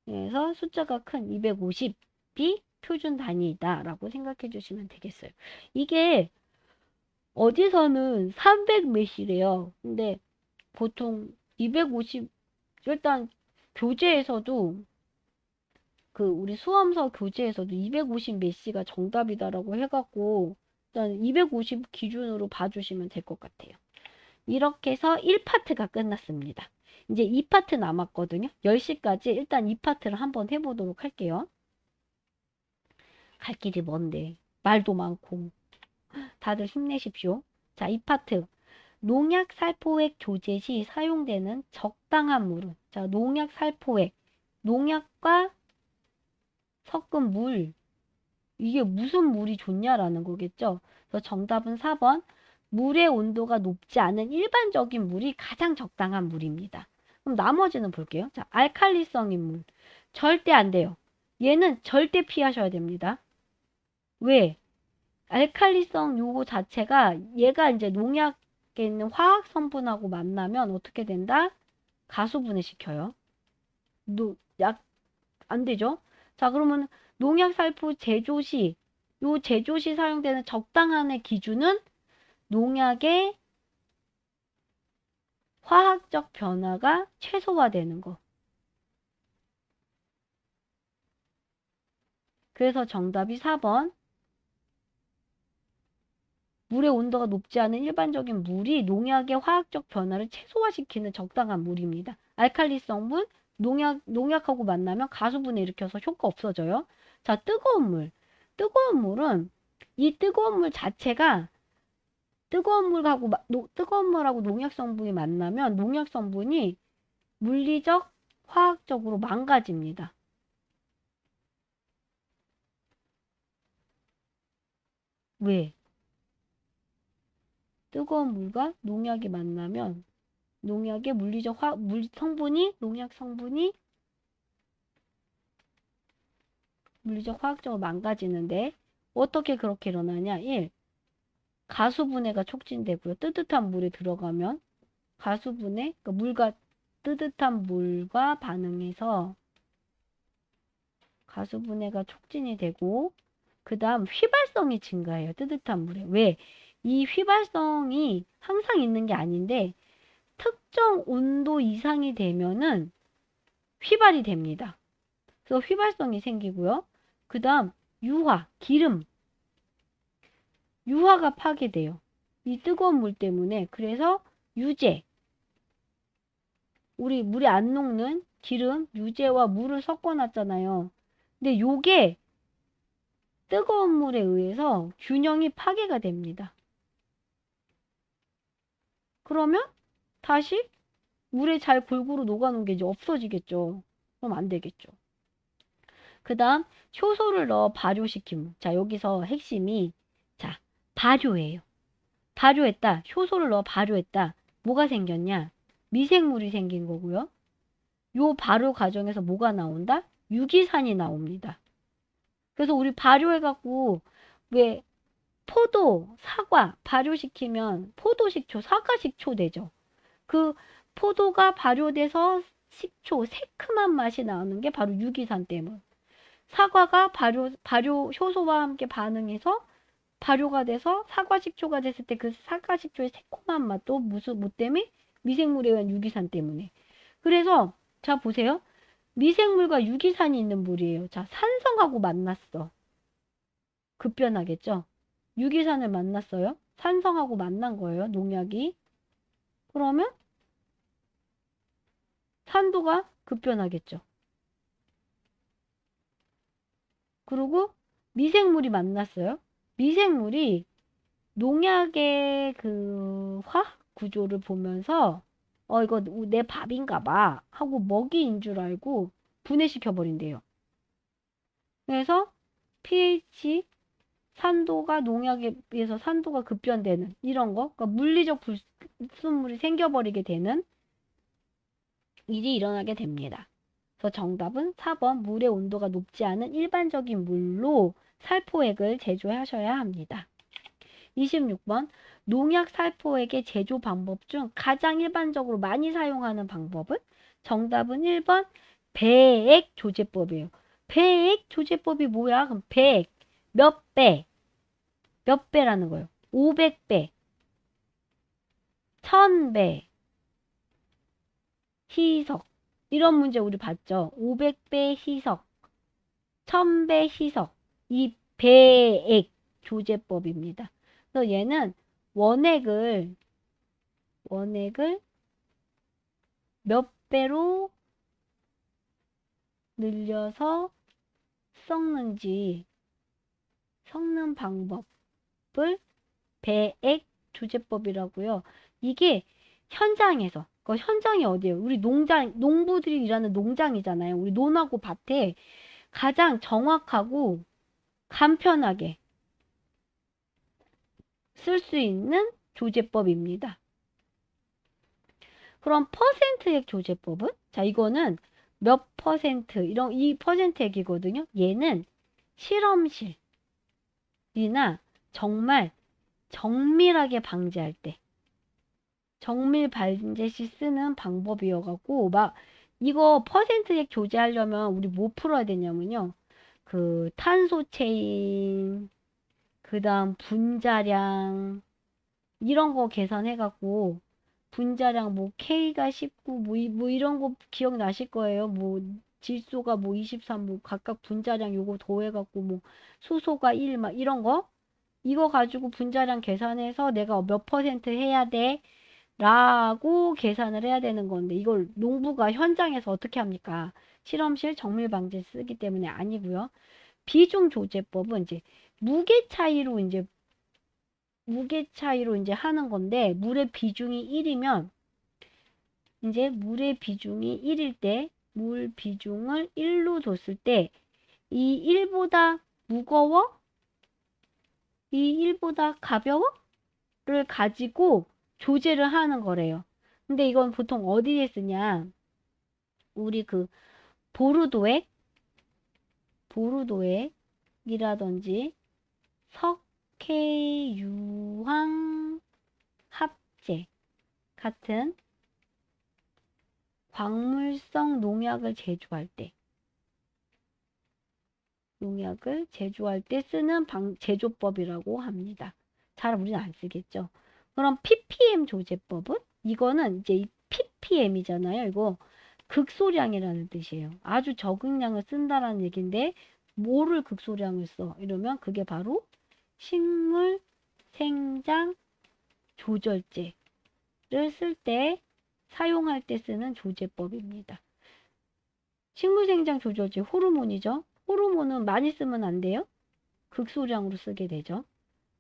그래서 숫자가 큰 250이 표준 단위이다 라고 생각해 주시면 되겠어요. 이게 어디서는 300 몇이래요. 근데 보통 250, 일단 교재에서도 우리 수험서 교재에서도 250 몇시가 정답이다라고 해갖고 일단 250 기준으로 봐주시면 될 것 같아요. 이렇게 해서 1파트가 끝났습니다. 이제 2파트 남았거든요. 10시까지 일단 2파트를 한번 해보도록 할게요. 갈 길이 먼데 말도 많고 다들 힘내십시오. 자, 2파트 농약 살포액 조제 시 사용되는 적당한 물은, 자, 농약 살포액, 농약과 섞은 물, 이게 무슨 물이 좋냐라는 거겠죠. 그래서 정답은 4번 물의 온도가 높지 않은 일반적인 물이 가장 적당한 물입니다. 그럼 나머지는 볼게요. 자, 알칼리성인 물 절대 안 돼요. 얘는 절대 피하셔야 됩니다. 왜? 알칼리성 요거 자체가 얘가 이제 농약에 있는 화학 성분하고 만나면 어떻게 된다? 가수분해 시켜요. 안 되죠? 자, 그러면 농약 살포 제조 시, 요 제조 시 사용되는 적당한의 기준은 농약의 화학적 변화가 최소화되는 거. 그래서 정답이 4번. 물의 온도가 높지 않은 일반적인 물이 농약의 화학적 변화를 최소화시키는 적당한 물입니다. 알칼리성 물, 농약하고 만나면 가수분해 일으켜서 효과 없어져요. 자, 뜨거운 물. 뜨거운 물은 이 뜨거운 물 자체가 뜨거운 물하고 농약 성분이 만나면 농약 성분이 물리적, 화학적으로 망가집니다. 왜? 뜨거운 물과 농약이 만나면 농약의 물리적 성분이, 농약 성분이 물리적 화학적으로 망가지는데 어떻게 그렇게 일어나냐? 1. 가수분해가 촉진되고요. 뜨뜻한 물에 들어가면 가수분해, 그러니까 뜨뜻한 물과 반응해서 가수분해가 촉진이 되고 그 다음 휘발성이 증가해요. 뜨뜻한 물에. 왜? 이 휘발성이 항상 있는 게 아닌데 특정 온도 이상이 되면은 휘발이 됩니다. 그래서 휘발성이 생기고요. 그 다음 기름. 유화가 파괴돼요. 이 뜨거운 물 때문에. 그래서 유제. 우리 물에 안 녹는 기름, 유제와 물을 섞어 놨잖아요. 근데 요게 뜨거운 물에 의해서 균형이 파괴가 됩니다. 그러면 다시 물에 잘 골고루 녹아놓은 게 이제 없어지겠죠. 그럼 안 되겠죠. 그 다음 효소를 넣어 발효시킴. 자, 여기서 핵심이 자, 발효예요. 발효했다. 효소를 넣어 발효했다. 뭐가 생겼냐? 미생물이 생긴 거고요. 요 발효 과정에서 뭐가 나온다? 유기산이 나옵니다. 그래서 우리 발효해갖고 왜 포도, 사과 발효시키면 포도식초, 사과식초 되죠. 그 포도가 발효돼서 식초, 새큼한 맛이 나오는 게 바로 유기산 때문. 사과가 발효 효소와 함께 반응해서 발효가 돼서 사과식초가 됐을 때 그 사과식초의 새콤한 맛도 뭐 때문에? 미생물에 의한 유기산 때문에. 그래서 자 보세요. 미생물과 유기산이 있는 물이에요. 자, 산성하고 만났어. 급변하겠죠? 유기산을 만났어요. 산성하고 만난 거예요. 농약이. 그러면 산도가 급변하겠죠. 그리고 미생물이 만났어요. 미생물이 농약의 그 화학 구조를 보면서 이거 내 밥인가 봐 하고 먹이인 줄 알고 분해시켜 버린대요. 그래서 pH 산도가 농약에 비해서 산도가 급변되는 이런 거, 그러니까 물리적 불순물이 생겨버리게 되는 일이 일어나게 됩니다. 그래서 정답은 4번 물의 온도가 높지 않은 일반적인 물로 살포액을 제조하셔야 합니다. 26번 농약 살포액의 제조 방법 중 가장 일반적으로 많이 사용하는 방법은? 정답은 1번 배액 조제법이에요. 배액 조제법이 뭐야? 그럼 배액 몇 배? 몇 배라는 거예요. 500배, 1000배, 희석. 이런 문제 우리 봤죠? 500배 희석, 1000배 희석. 이 배액 조제법입니다. 그래서 얘는 원액을 몇 배로 늘려서 섞는 방법을 배액 조제법이라고요. 이게 현장에서, 그 현장이 어디예요? 우리 농부들이 일하는 농장이잖아요. 우리 논하고 밭에 가장 정확하고 간편하게 쓸 수 있는 조제법입니다. 그럼 퍼센트액 조제법은? 자, 이거는 몇 퍼센트, 이 퍼센트액이거든요. 얘는 실험실이나 정말 정밀하게 방제할 때, 정밀 방제 시 쓰는 방법이어갖고, 이거 퍼센트액 조제하려면 우리 뭐 풀어야 되냐면요. 그 탄소 체인, 그 다음 분자량, 이런 거 계산해갖고, 분자량 뭐 K가 19, 뭐 이런 거 기억나실 거예요. 뭐 질소가 뭐 23, 뭐 각각 분자량 요거 더해갖고 뭐 수소가 1, 막 이런 거. 이거 가지고 분자량 계산해서 내가 몇 퍼센트 해야 돼? 라고 계산을 해야 되는 건데, 이걸 농부가 현장에서 어떻게 합니까? 실험실 정밀 방제 쓰기 때문에 아니고요. 비중 조제법은 이제 무게 차이로 이제 하는 건데, 물의 비중이 1이면 이제 물의 비중이 1일 때 물 비중을 1로 뒀을 때 이 1보다 무거워? 이 1보다 가벼워?를 가지고 조제를 하는 거래요. 근데 이건 보통 어디에 쓰냐? 우리 그 보르도액이라든지 석회유황 합제 같은 광물성 농약을 제조할 때 쓰는 제조법이라고 합니다. 잘 우리는 안 쓰겠죠. 그럼 ppm 조제법은? 이거는 이제 이 ppm이잖아요. 이거 극소량이라는 뜻이에요. 아주 적응량을 쓴다라는 얘기인데 뭐를 극소량을 써? 이러면 그게 바로 식물 생장 조절제를 사용할 때 쓰는 조제법입니다. 식물 생장 조절제 호르몬이죠. 호르몬은 많이 쓰면 안 돼요. 극소량으로 쓰게 되죠.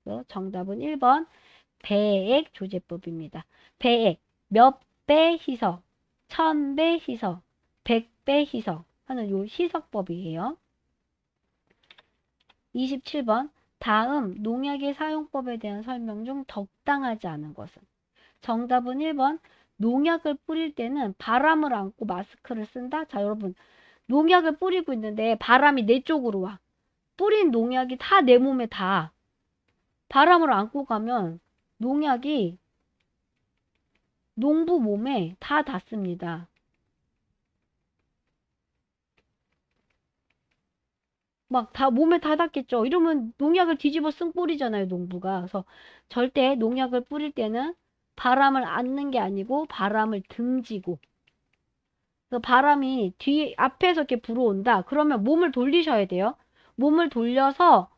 그래서 정답은 1번 배액 조제법입니다. 배액 몇 배 희석, 1000배 희석, 100배 희석 하는 요 희석법이에요. 27번 다음 농약의 사용법에 대한 설명 중 적당하지 않은 것은? 정답은 1번 농약을 뿌릴 때는 바람을 안고 마스크를 쓴다. 자, 여러분 농약을 뿌리고 있는데 바람이 내 쪽으로 와. 뿌린 농약이 다 내 몸에 닿아. 바람을 안고 가면 농약이 농부 몸에 다 닿습니다. 막 다 몸에 다 닿겠죠. 이러면 농약을 뒤집어 쓴 꼴이잖아요, 농부가. 그래서 절대 농약을 뿌릴 때는 바람을 안는 게 아니고 바람을 등지고. 그래서 바람이 앞에서 이렇게 불어온다. 그러면 몸을 돌리셔야 돼요. 몸을 돌려서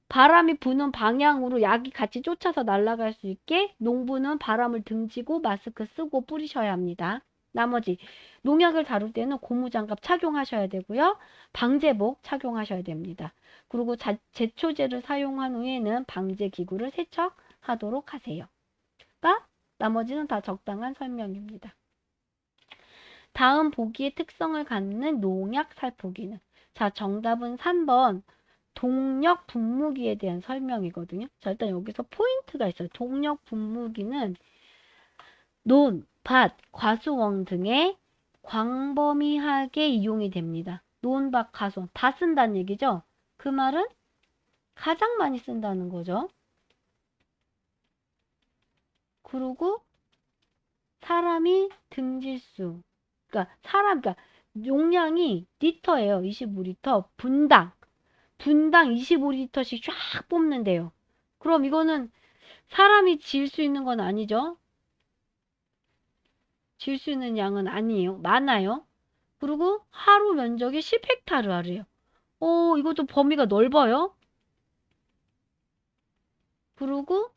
바람이 부는 방향으로 약이 같이 쫓아서 날아갈 수 있게 농부는 바람을 등지고 마스크 쓰고 뿌리셔야 합니다. 나머지 농약을 다룰 때는 고무장갑 착용하셔야 되고요. 방제복 착용하셔야 됩니다. 그리고 제초제를 사용한 후에는 방제기구를 세척하도록 하세요. 그러니까 나머지는 다 적당한 설명입니다. 다음 보기의 특성을 갖는 농약 살포기는? 자, 정답은 3번 동력 분무기에 대한 설명이거든요. 자, 일단 여기서 포인트가 있어요. 동력 분무기는 논, 밭, 과수원 등의 광범위하게 이용이 됩니다. 논박, 가손 다 쓴다는 얘기죠. 그 말은 가장 많이 쓴다는 거죠. 그리고 사람이 등질수, 그러니까 그러니까 용량이 리터예요. 25리터. 분당 25리터씩 쫙 뽑는데요. 그럼 이거는 사람이 질 수 있는 건 아니죠. 질 수 있는 양은 아니에요. 많아요. 그리고 하루 면적이 10헥타르래요. 이것도 범위가 넓어요. 그리고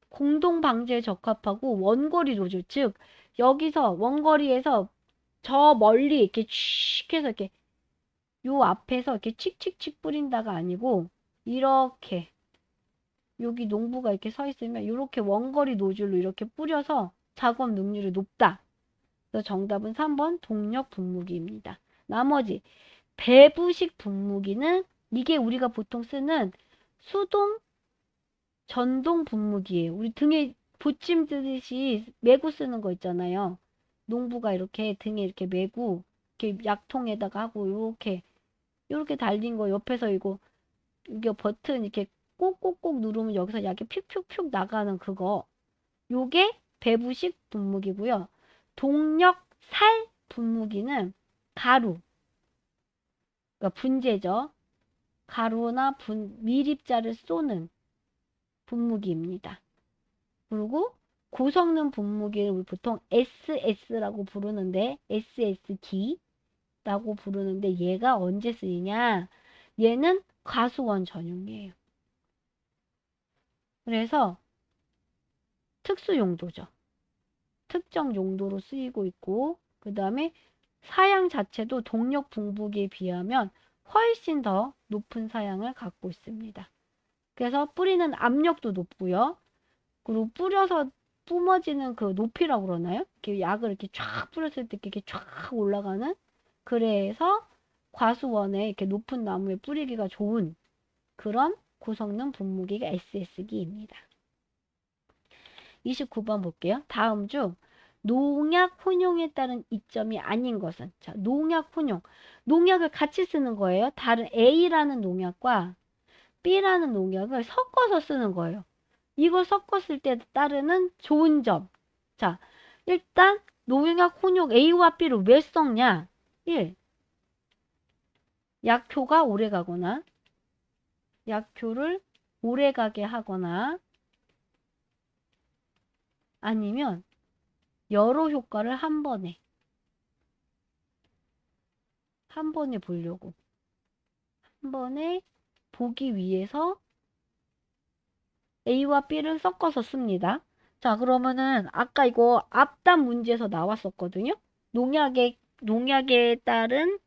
공동 방제에 적합하고 원거리 노즐, 즉 여기서 원거리에서 저 멀리 이렇게 칙 해서 이렇게 요 앞에서 이렇게 칙칙칙 뿌린다가 아니고 이렇게 여기 농부가 이렇게 서 있으면 이렇게 원거리 노즐로 이렇게 뿌려서 작업 능률이 높다. 그래서 정답은 3번 동력 분무기입니다. 나머지 배부식 분무기는 이게 우리가 보통 쓰는 수동 전동 분무기예요. 우리 등에 보침 뜨듯이 메고 쓰는 거 있잖아요. 농부가 이렇게 등에 이렇게 메고 이렇게 약통에다가 하고 이렇게 달린 거 옆에서 이게 버튼 이렇게 꼭꼭꼭 누르면 여기서 약이 픽픽픽 나가는 그거. 요게 배부식 분무기고요. 동력 살 분무기는 가루, 그러니까 분재죠. 가루나 밀입자를 쏘는 분무기입니다. 그리고 고성능 분무기를 우리 보통 SS라고 부르는데 SSD라고 부르는데 얘가 언제 쓰이냐? 얘는 과수원 전용이에요. 그래서 특수 용도죠. 특정 용도로 쓰이고 있고 그 다음에 사양 자체도 동력 분무기에 비하면 훨씬 더 높은 사양을 갖고 있습니다. 그래서 뿌리는 압력도 높고요. 그리고 뿌려서 뿜어지는 그 높이라고 그러나요? 이렇게 약을 이렇게 쫙 뿌렸을 때 이렇게 쫙 올라가는, 그래서 과수원에 이렇게 높은 나무에 뿌리기가 좋은 그런 고성능 분무기가 SS기입니다. 29번 볼게요. 다음 중 농약 혼용에 따른 이점이 아닌 것은? 자, 농약 혼용. 농약을 같이 쓰는 거예요. 다른 A라는 농약과 B라는 농약을 섞어서 쓰는 거예요. 이걸 섞었을 때 따르는 좋은 점. 자, 일단 농약 혼용 A와 B를 왜 섞냐? 1. 약효가 오래가거나 약효를 오래가게 하거나 아니면 여러 효과를 한 번에 보려고 한 번에 보기 위해서 A와 B를 섞어서 씁니다. 자, 그러면은 아까 이거 앞단 문제에서 나왔었거든요. 농약에 따른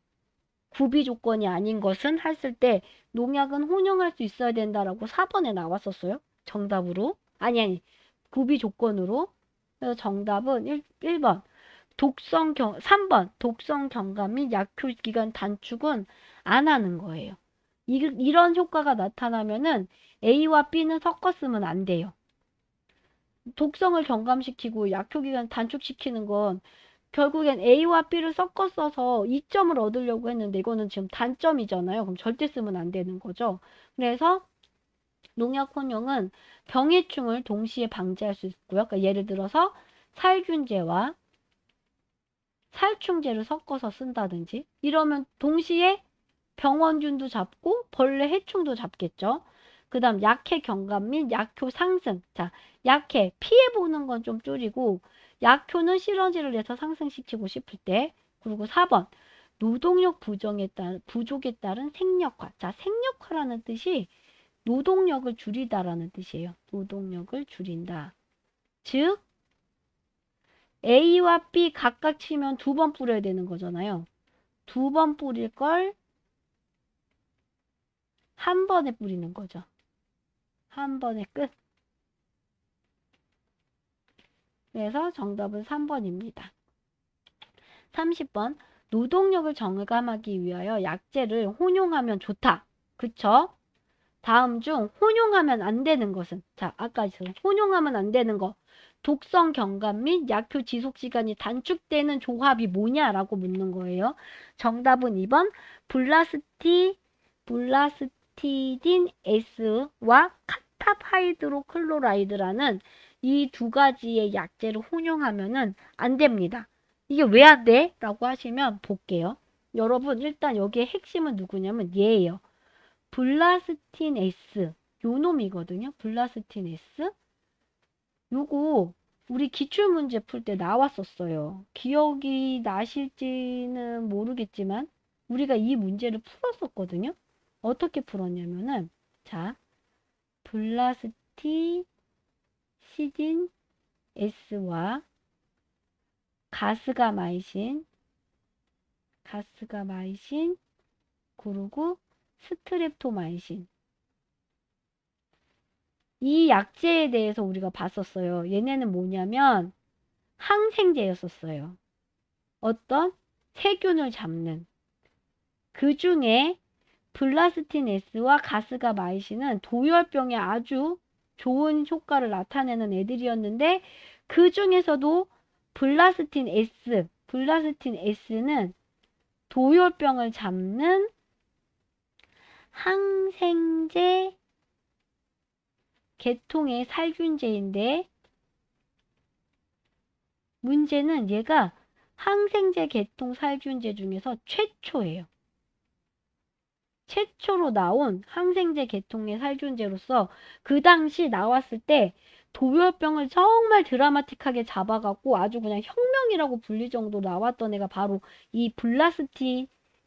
구비 조건이 아닌 것은 했을 때 농약은 혼용할 수 있어야 된다라고 4번에 나왔었어요. 정답으로. 아니. 구비 조건으로. 그래서 정답은 1번. 3번. 독성 경감 및 약효 기간 단축은 안 하는 거예요. 이런 효과가 나타나면은 A와 B는 섞어 쓰면 안 돼요. 독성을 경감시키고 약효 기간 단축시키는 건 결국엔 A와 B를 섞어 써서 이점을 얻으려고 했는데 이거는 지금 단점이잖아요. 그럼 절대 쓰면 안 되는 거죠. 그래서 농약 혼용은 병해충을 동시에 방지할 수 있고요. 그러니까 예를 들어서 살균제와 살충제를 섞어서 쓴다든지 이러면 동시에 병원균도 잡고 벌레 해충도 잡겠죠. 그 다음 약해 경감 및 약효 상승. 자, 약해 피해보는 건 좀 줄이고 약효는 시너지를 내서 상승시키고 싶을 때. 그리고 4번 노동력 부족에 따른 생력화. 자, 생력화라는 뜻이 노동력을 줄이다라는 뜻이에요. 노동력을 줄인다. 즉 A와 B 각각 치면 2번 뿌려야 되는 거잖아요. 2번 뿌릴 걸 한 번에 뿌리는 거죠. 한 번에 끝. 그래서 정답은 3번입니다. 30번. 노동력을 정감하기 위하여 약재를 혼용하면 좋다. 그쵸? 다음 중 혼용하면 안 되는 것은? 자, 아까 혼용하면 안 되는 거. 독성 경감 및 약효 지속 시간이 단축되는 조합이 뭐냐라고 묻는 거예요. 정답은 2번 블라스티딘 S와 카타파이드로클로라이드라는 이 두 가지의 약재를 혼용하면은 안 됩니다. 이게 왜 안 돼? 라고 하시면 볼게요. 여러분 일단 여기에 핵심은 누구냐면 얘예요. 블라스틴 S 요 놈이거든요. 블라스틴 S 요거 우리 기출문제 풀 때 나왔었어요. 기억이 나실지는 모르겠지만 우리가 이 문제를 풀었었거든요. 어떻게 풀었냐면은 자 블라스티시딘 S와 가스가마이신 그리고 스트랩토마이신 이 약재에 대해서 우리가 봤었어요. 얘네는 뭐냐면 항생제였었어요. 어떤 세균을 잡는. 그 중에 블라스틴 S와 가스가마이신은 도열병에 아주 좋은 효과를 나타내는 애들이었는데 그 중에서도 블라스틴 S는 도열병을 잡는 항생제 계통의 살균제인데 문제는 얘가 항생제 계통 살균제 중에서 최초예요. 최초로 나온 항생제 계통의 살균제로서 그 당시 나왔을 때 도열병을 정말 드라마틱하게 잡아갖고 아주 그냥 혁명이라고 불릴 정도로 나왔던 애가 바로 이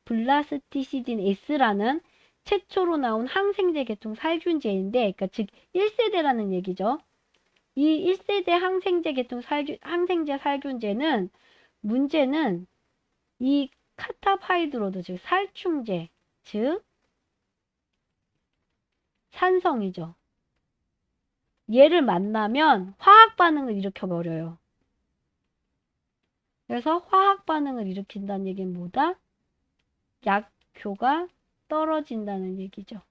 블라스티시딘 S라는 최초로 나온 항생제 계통 살균제인데, 그러니까 즉 1세대라는 얘기죠. 이 1세대 항생제 살균제는 문제는 이 카타파이드로드 즉 살충제 즉 산성이죠. 얘를 만나면 화학 반응을 일으켜버려요. 그래서 화학 반응을 일으킨다는 얘기는 뭐다? 약효가 떨어진다는 얘기죠.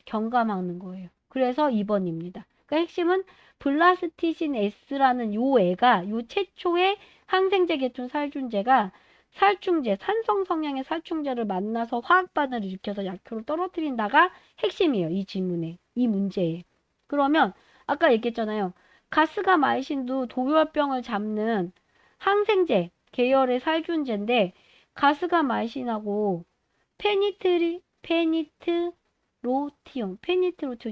경감하는 거예요. 그래서 2번입니다. 그러니까 핵심은 블라스티신 S라는 요 애가 요 최초의 항생제 계통 살균제가 살충제, 산성 성향의 살충제를 만나서 화학 반응을 일으켜서 약효를 떨어뜨린다가 핵심이에요. 이 질문에, 이 문제에. 그러면 아까 얘기했잖아요. 가스가마이신도 도열병을 잡는 항생제 계열의 살균제인데 가스가마이신하고 페니트로티온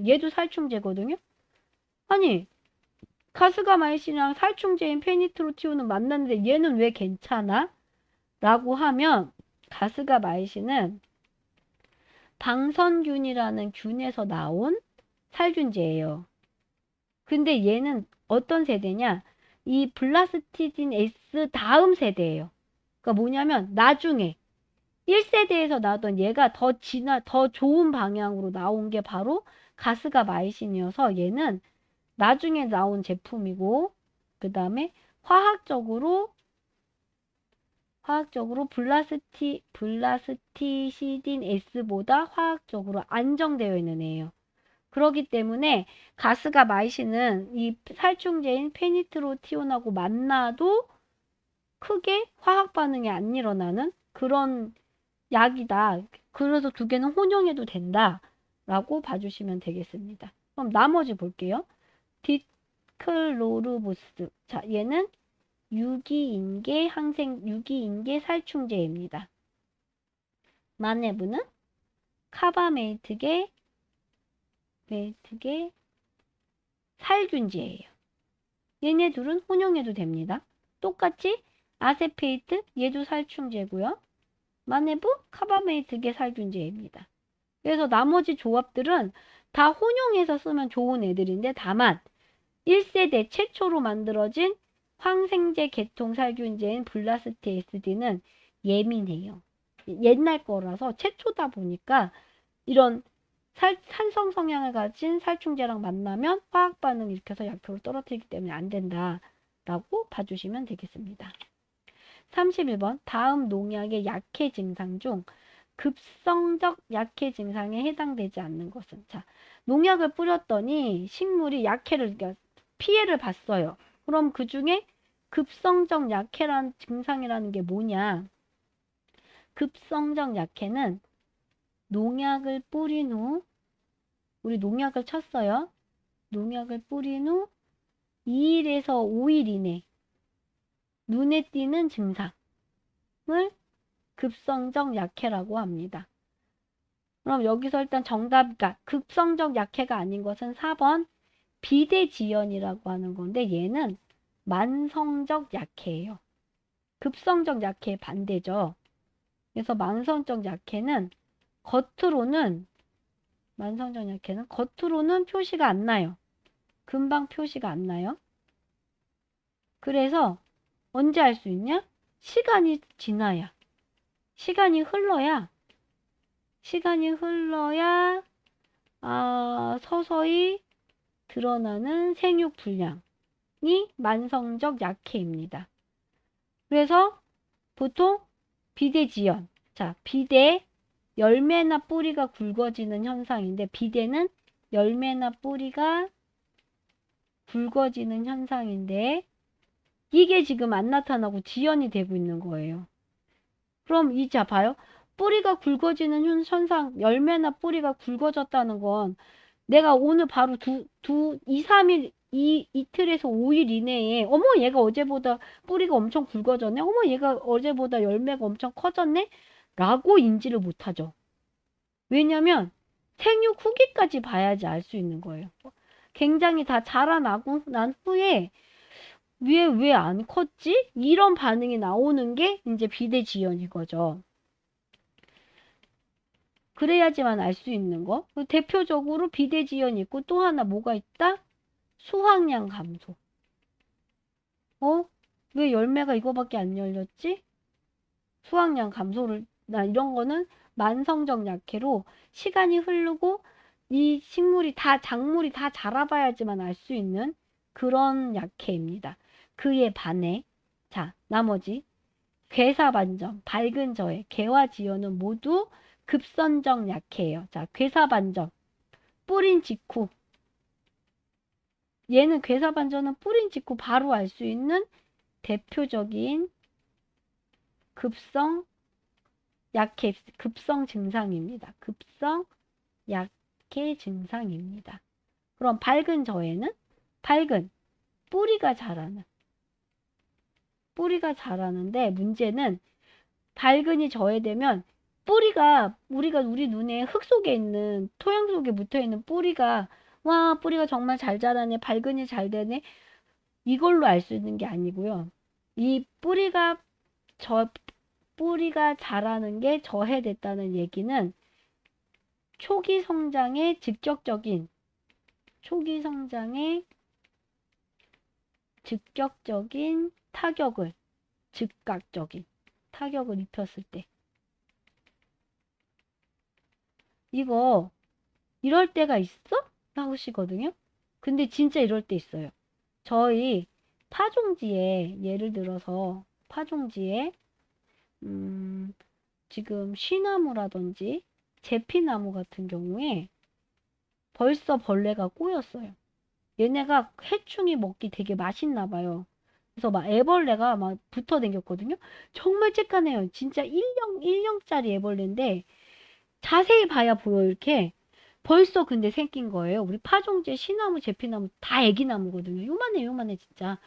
얘도 살충제거든요. 아니 가스가마이신이랑 살충제인 페니트로티온은 만났는데 얘는 왜 괜찮아? 라고 하면 가스가마이신은 방선균이라는 균에서 나온 살균제예요. 근데 얘는 어떤 세대냐? 이 블라스티딘 S 다음 세대예요. 그러니까 뭐냐면 나중에 1세대에서 나왔던 얘가 더 좋은 방향으로 나온 게 바로 가스가마이신이어서 얘는 나중에 나온 제품이고 그 다음에 화학적으로 블라스티시딘 S보다 화학적으로 안정되어 있는 애예요. 그렇기 때문에 가스가마이신은 이 살충제인 페니트로티온하고 만나도 크게 화학 반응이 안 일어나는 그런 약이다. 그래서 두 개는 혼용해도 된다. 라고 봐주시면 되겠습니다. 그럼 나머지 볼게요. 디클로르보스. 자, 얘는 유기인계 살충제입니다. 마네브는 카바메이트계 살균제예요. 얘네 둘은 혼용해도 됩니다. 똑같이 아세페이트 얘도 살충제고요. 마네브 카바메이트계 살균제입니다. 그래서 나머지 조합들은 다 혼용해서 쓰면 좋은 애들인데 다만 1세대 최초로 만들어진 항생제 계통 살균제인 블라스트 SD는 예민해요. 옛날 거라서 최초다 보니까 이런 산성 성향을 가진 살충제랑 만나면 화학 반응을 일으켜서 약효를 떨어뜨리기 때문에 안 된다라고 봐주시면 되겠습니다. 31번 다음 농약의 약해 증상 중 급성적 약해 증상에 해당되지 않는 것은 자 농약을 뿌렸더니 식물이 약해를 피해를 봤어요. 그럼 그 중에 급성적 약해라는 증상이라는 게 뭐냐? 급성적 약해는 농약을 뿌린 후, 우리 농약을 쳤어요. 농약을 뿌린 후 2일에서 5일 이내 눈에 띄는 증상을 급성적 약해라고 합니다. 그럼 여기서 일단 정답, 그러니까 급성적 약해가 아닌 것은 4번 비대지연이라고 하는 건데 얘는 만성적 약해예요. 급성적 약해의 반대죠. 그래서 만성적 약해는 겉으로는 표시가 안 나요. 금방 표시가 안 나요. 그래서 언제 알 수 있냐? 시간이 지나야. 시간이 흘러야 서서히 드러나는 생육 불량이 만성적 약해입니다. 그래서 보통 비대지연. 자, 비대 열매나 뿌리가 굵어지는 현상인데 비대는 열매나 뿌리가 굵어지는 현상인데 이게 지금 안 나타나고 지연이 되고 있는 거예요. 그럼 자 봐요. 뿌리가 굵어지는 현상, 열매나 뿌리가 굵어졌다는 건 내가 오늘 바로 2, 3일, 이틀에서 5일 이내에 어머 얘가 어제보다 뿌리가 엄청 굵어졌네. 어머 얘가 어제보다 열매가 엄청 커졌네. 라고 인지를 못하죠. 왜냐면 생육 후기까지 봐야지 알 수 있는 거예요. 굉장히 다 자라나고 난 후에 왜 안 컸지? 이런 반응이 나오는 게 이제 비대지연인 거죠. 그래야지만 알 수 있는 거. 대표적으로 비대지연이 있고 또 하나 뭐가 있다? 수확량 감소. 왜 열매가 이거밖에 안 열렸지? 수확량 감소를, 이런 거는 만성적 약해로 시간이 흐르고 이 작물이 다 자라봐야지만 알 수 있는 그런 약해입니다. 그에 반해, 자, 나머지 괴사반전, 밝은 저해, 개화지연은 모두 급선적 약해예요. 자, 괴사반전, 뿌린 직후. 얘는 괴사반전은 뿌린 직후 바로 알 수 있는 대표적인 급성 증상입니다. 급성 약해 증상입니다. 그럼 밝은 저해는 뿌리가 자라는데 문제는 밝은이 저해되면 뿌리가 우리 눈에 흙 속에 있는 토양 속에 묻어 있는 뿌리가 와 뿌리가 정말 잘 자라네 밝은이 잘 되네 이걸로 알 수 있는 게 아니고요. 이 뿌리가 자라는 게 저해됐다는 얘기는 초기 성장에 직접적인 즉각적인 타격을 입혔을 때 이럴 때가 있어? 하시거든요. 근데 진짜 이럴 때 있어요. 저희 파종지에 예를 들어서 지금 쉬나무라든지 제피나무 같은 경우에 벌써 벌레가 꼬였어요. 얘네가 해충이 먹기 되게 맛있나 봐요. 그래서 막 애벌레가 막 붙어 댕겼거든요. 정말 쬐깐해요. 진짜 1령짜리 애벌레인데 자세히 봐야 보여 이렇게. 벌써 근데 생긴 거예요. 우리 파종제 시나무, 제피나무 다 애기나무거든요. 요만해 진짜.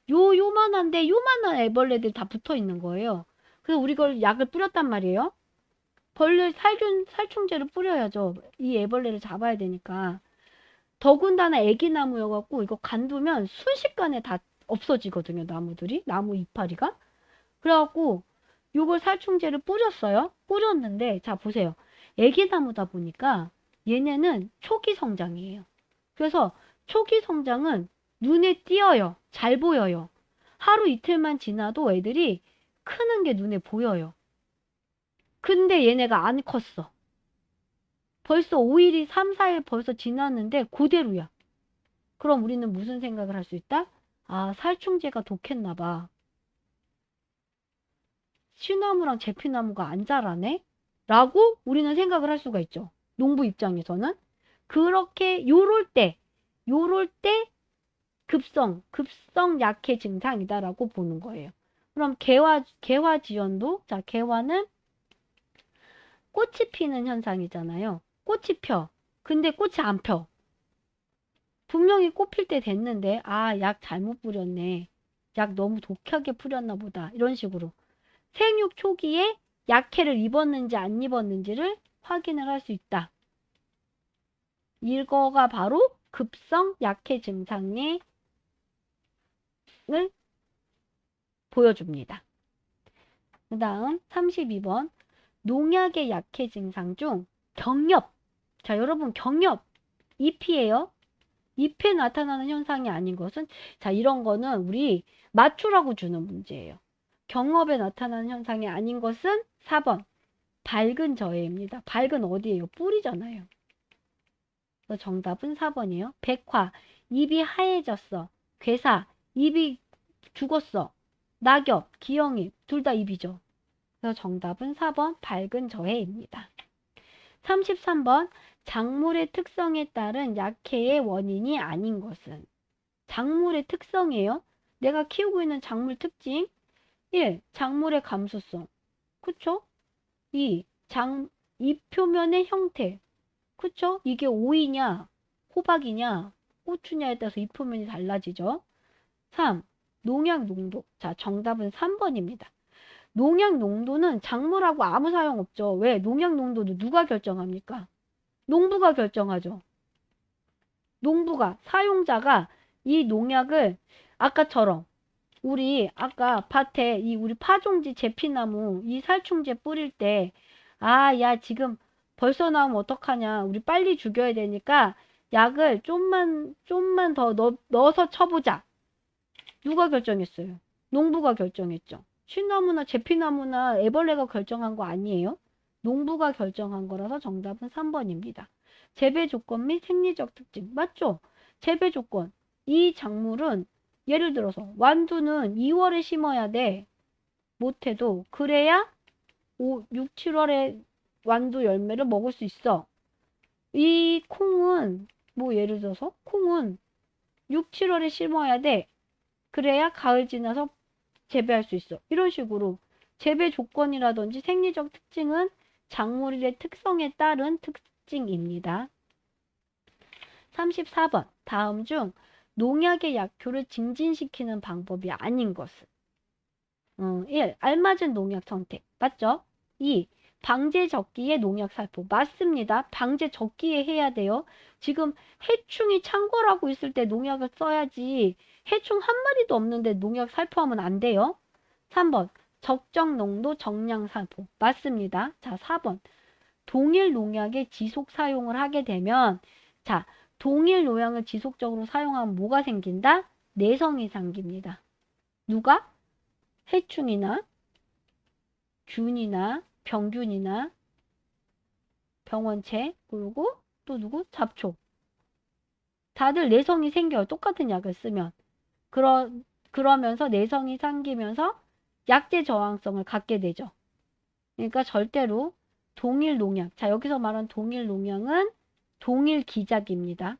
요만한데 요만한 애벌레들 다 붙어 있는 거예요. 그래서 우리 걸 약을 뿌렸단 말이에요. 살충제를 뿌려야죠. 이 애벌레를 잡아야 되니까. 더군다나 애기나무여갖고 이거 간두면 순식간에 다 없어지거든요. 나무 이파리가. 그래갖고 요걸 살충제를 뿌렸어요. 뿌렸는데 자 보세요. 애기나무다 보니까 얘네는 초기 성장이에요. 그래서 초기 성장은 눈에 띄어요. 잘 보여요. 하루 이틀만 지나도 애들이 크는 게 눈에 보여요. 근데 얘네가 안 컸어. 벌써 5일이 3, 4일 벌써 지났는데 그대로야. 그럼 우리는 무슨 생각을 할 수 있다? 아, 살충제가 독했나 봐. 시나무랑 제피나무가 안 자라네? 라고 우리는 생각을 할 수가 있죠. 농부 입장에서는. 그렇게 요럴 때 급성 약해 증상이다라고 보는 거예요. 그럼 개화지연도, 자, 개화는 꽃이 피는 현상이잖아요. 꽃이 펴. 근데 꽃이 안 펴. 분명히 꽃 필 때 됐는데, 아, 약 잘못 뿌렸네. 약 너무 독하게 뿌렸나 보다. 이런 식으로. 생육 초기에 약해를 입었는지 안 입었는지를 확인을 할 수 있다. 이거가 바로 급성 약해 증상을 보여줍니다. 그 다음 32번 농약의 약해 증상 중 경엽. 자, 여러분 경엽 잎이에요. 잎에 나타나는 현상이 아닌 것은, 자, 이런 거는 우리 맞추라고 주는 문제예요. 경엽에 나타나는 현상이 아닌 것은 4번 밝은 저해입니다. 밝은 어디예요? 뿌리잖아요. 그래서 정답은 4번이에요. 백화 입이 하얘졌어. 괴사 입이 죽었어. 낙엽, 기형입 둘 다 입이죠. 그래서 정답은 4번 밝은 저해입니다. 33번 작물의 특성에 따른 약해의 원인이 아닌 것은, 작물의 특성이에요. 내가 키우고 있는 작물 특징 1. 작물의 감수성. 그쵸? 2. 잎 표면의 형태. 그쵸? 이게 오이냐 호박이냐 고추냐에 따라서 잎 표면이 달라지죠. 3. 농약 농도. 자, 정답은 3번입니다. 농약 농도는 작물하고 아무 사용 없죠. 왜? 농약 농도도 누가 결정합니까? 농부가 결정하죠. 농부가, 사용자가 이 농약을 아까처럼 우리 아까 밭에 이 우리 파종지 제피나무 이 살충제 뿌릴 때, 아, 야, 지금 벌써 나오면 어떡하냐. 우리 빨리 죽여야 되니까 약을 좀만 더 넣어서 쳐보자. 누가 결정했어요? 농부가 결정했죠. 시나무나 제피나무나 애벌레가 결정한 거 아니에요? 농부가 결정한 거라서 정답은 3번입니다. 재배 조건 및 생리적 특징. 맞죠? 재배 조건. 이 작물은 예를 들어서 완두는 2월에 심어야 돼. 못해도. 그래야 6, 7월에 완두 열매를 먹을 수 있어. 이 콩은 뭐 예를 들어서 콩은 6, 7월에 심어야 돼. 그래야 가을 지나서 재배할 수 있어. 이런 식으로 재배 조건이라든지 생리적 특징은 작물의 특성에 따른 특징입니다. 34번 다음 중 농약의 약효를 증진시키는 방법이 아닌 것은, 1. 알맞은 농약 선택. 맞죠? 2. 방제 적기에 농약 살포. 맞습니다. 방제 적기에 해야 돼요. 지금 해충이 창궐하고 있을 때 농약을 써야지, 해충 한 마리도 없는데 농약 살포하면 안 돼요. 3번 적정 농도 정량 살포. 맞습니다. 자, 4번 동일 농약의 지속 사용을 하게 되면, 자, 동일 농약을 지속적으로 사용하면 뭐가 생긴다? 내성이 생깁니다. 누가? 해충이나 균이나 병균이나 병원체, 그리고 또 누구? 잡초. 다들 내성이 생겨요. 똑같은 약을 쓰면. 그러면서 내성이 생기면서 약제 저항성을 갖게 되죠. 그러니까 절대로 동일 농약. 자, 여기서 말한 동일 농약은 동일 기작입니다.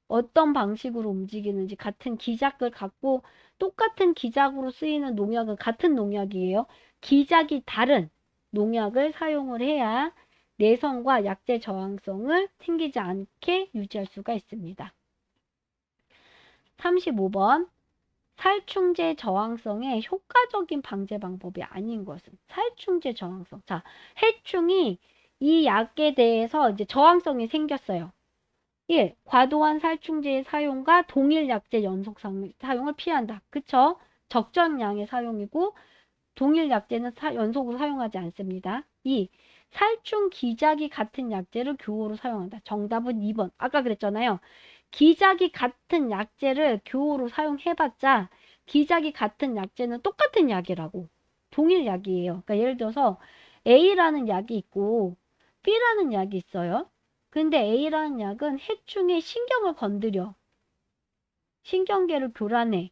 어떤 방식으로 움직이는지 같은 기작을 갖고 똑같은 기작으로 쓰이는 농약은 같은 농약이에요. 기작이 다른 농약을 사용을 해야 내성과 약제 저항성을 생기지 않게 유지할 수가 있습니다. 35번 살충제 저항성의 효과적인 방제 방법이 아닌 것은, 살충제 저항성. 자, 해충이 이 약에 대해서 이제 저항성이 생겼어요. 1. 과도한 살충제의 사용과 동일 약제 연속 사용을 피한다. 그쵸? 적정량의 사용이고 동일 약제는 연속으로 사용하지 않습니다. 2. 살충 기작이 같은 약제를 교호로 사용한다. 정답은 2번. 아까 그랬잖아요. 기작이 같은 약제를 교호로 사용해봤자 기작이 같은 약제는 똑같은 약이라고. 동일 약이에요. 그러니까 예를 들어서 A라는 약이 있고 B라는 약이 있어요. 근데 A라는 약은 해충의 신경을 건드려. 신경계를 교란해.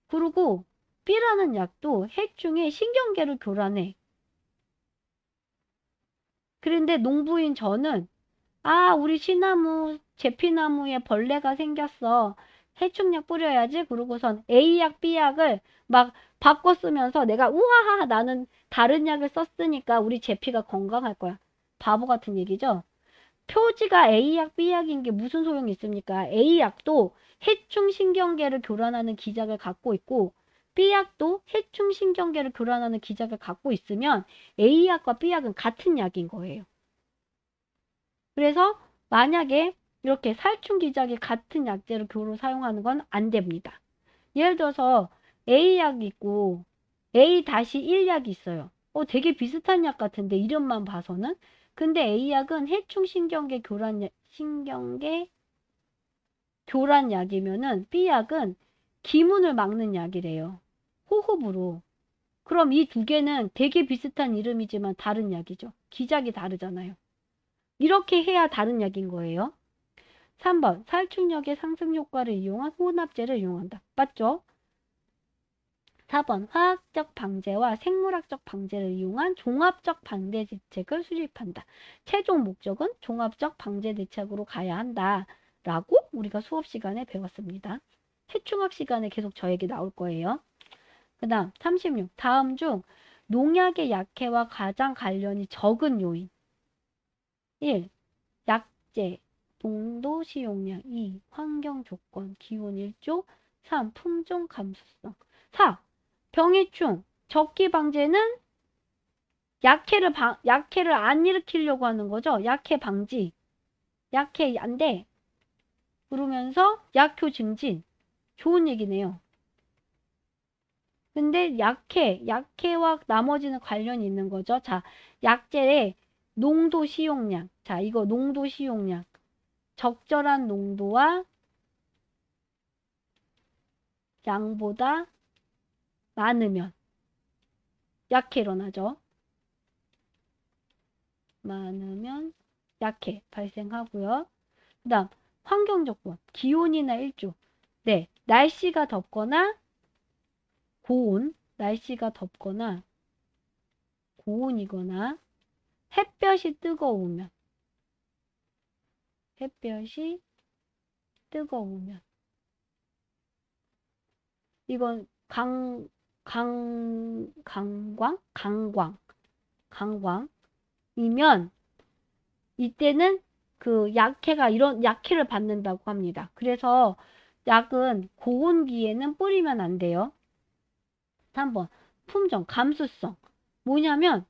그리고 B라는 약도 해충의 신경계를 교란해. 그런데 농부인 저는 아, 우리 시나무, 제피나무에 벌레가 생겼어. 해충약 뿌려야지. 그러고선 A약, B약을 막 바꿔 쓰면서 내가 우하하 나는 다른 약을 썼으니까 우리 제피가 건강할 거야. 바보 같은 얘기죠. 표지가 A약, B약인 게 무슨 소용이 있습니까? A약도 해충신경계를 교란하는 기작을 갖고 있고 B약도 해충신경계를 교란하는 기작을 갖고 있으면 A약과 B약은 같은 약인 거예요. 그래서 만약에 이렇게 살충 기작이 같은 약제를 교로 사용하는 건 안 됩니다. 예를 들어서 A약이 있고 A-1약이 있어요. 되게 비슷한 약 같은데 이름만 봐서는. 근데 A약은 해충신경계 신경계 교란 약이면은 B약은 기문을 막는 약이래요. 호흡으로. 그럼 이 두 개는 되게 비슷한 이름이지만 다른 약이죠. 기작이 다르잖아요. 이렇게 해야 다른 약인 거예요. 3번 살충력의 상승 효과를 이용한 혼합제를 이용한다. 맞죠? 4번 화학적 방제와 생물학적 방제를 이용한 종합적 방제 대책을 수립한다. 최종 목적은 종합적 방제 대책으로 가야 한다. 라고 우리가 수업 시간에 배웠습니다. 해충학 시간에 계속 저에게 나올 거예요. 그 다음 36. 다음 중 농약의 약해와 가장 관련이 적은 요인. 1. 약제, 농도 시용량. 2. 환경 조건, 기온 일조. 3. 품종 감수성. 4. 병해충, 적기 방제는 약해를 안 일으키려고 하는 거죠. 약해 방지. 약해 안 돼. 그러면서 약효 증진. 좋은 얘기네요. 근데 약해와 나머지는 관련이 있는 거죠. 자, 약제의 농도 시용량. 자, 이거 농도 시용량. 적절한 농도와 양보다 많으면 약해 일어나죠. 많으면 약해 발생하고요. 그 다음 환경조건 기온이나 일조. 네, 날씨가 덥거나 날씨가 덥거나 고온이거나 햇볕이 뜨거우면 햇볕이 뜨거우면 이건 강광이면 이때는 그 이런 약해를 받는다고 합니다. 그래서 약은 고온기에는 뿌리면 안 돼요. 3번 품종 감수성. 뭐냐면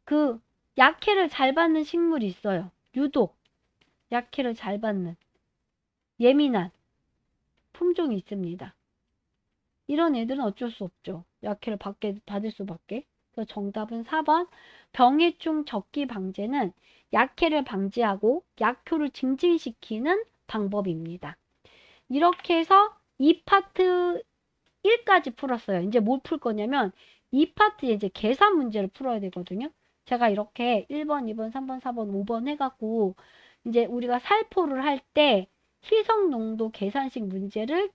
그 약해를 잘 받는 식물이 있어요. 유독 약해를 잘 받는 예민한 품종이 있습니다. 이런 애들은 어쩔 수 없죠. 약해를 받을 수밖에. 그래서 정답은 4번 병해충 적기 방제는 약해를 방지하고 약효를 증진시키는 방법입니다. 이렇게 해서 이 파트 1까지 풀었어요. 이제 뭘 풀 거냐면 이 파트에 이제 계산 문제를 풀어야 되거든요. 제가 이렇게 1번, 2번, 3번, 4번, 5번 해갖고 이제 우리가 살포를 할 때 희석 농도 계산식 문제를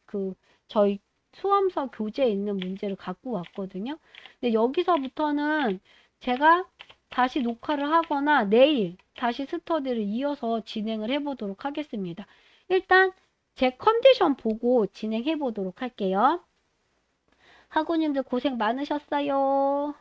저희 수험서 교재에 있는 문제를 갖고 왔거든요. 근데 여기서부터는 제가 다시 녹화를 하거나 내일 다시 스터디를 이어서 진행을 해보도록 하겠습니다. 일단 제 컨디션 보고 진행해 보도록 할게요. 학우님들 고생 많으셨어요.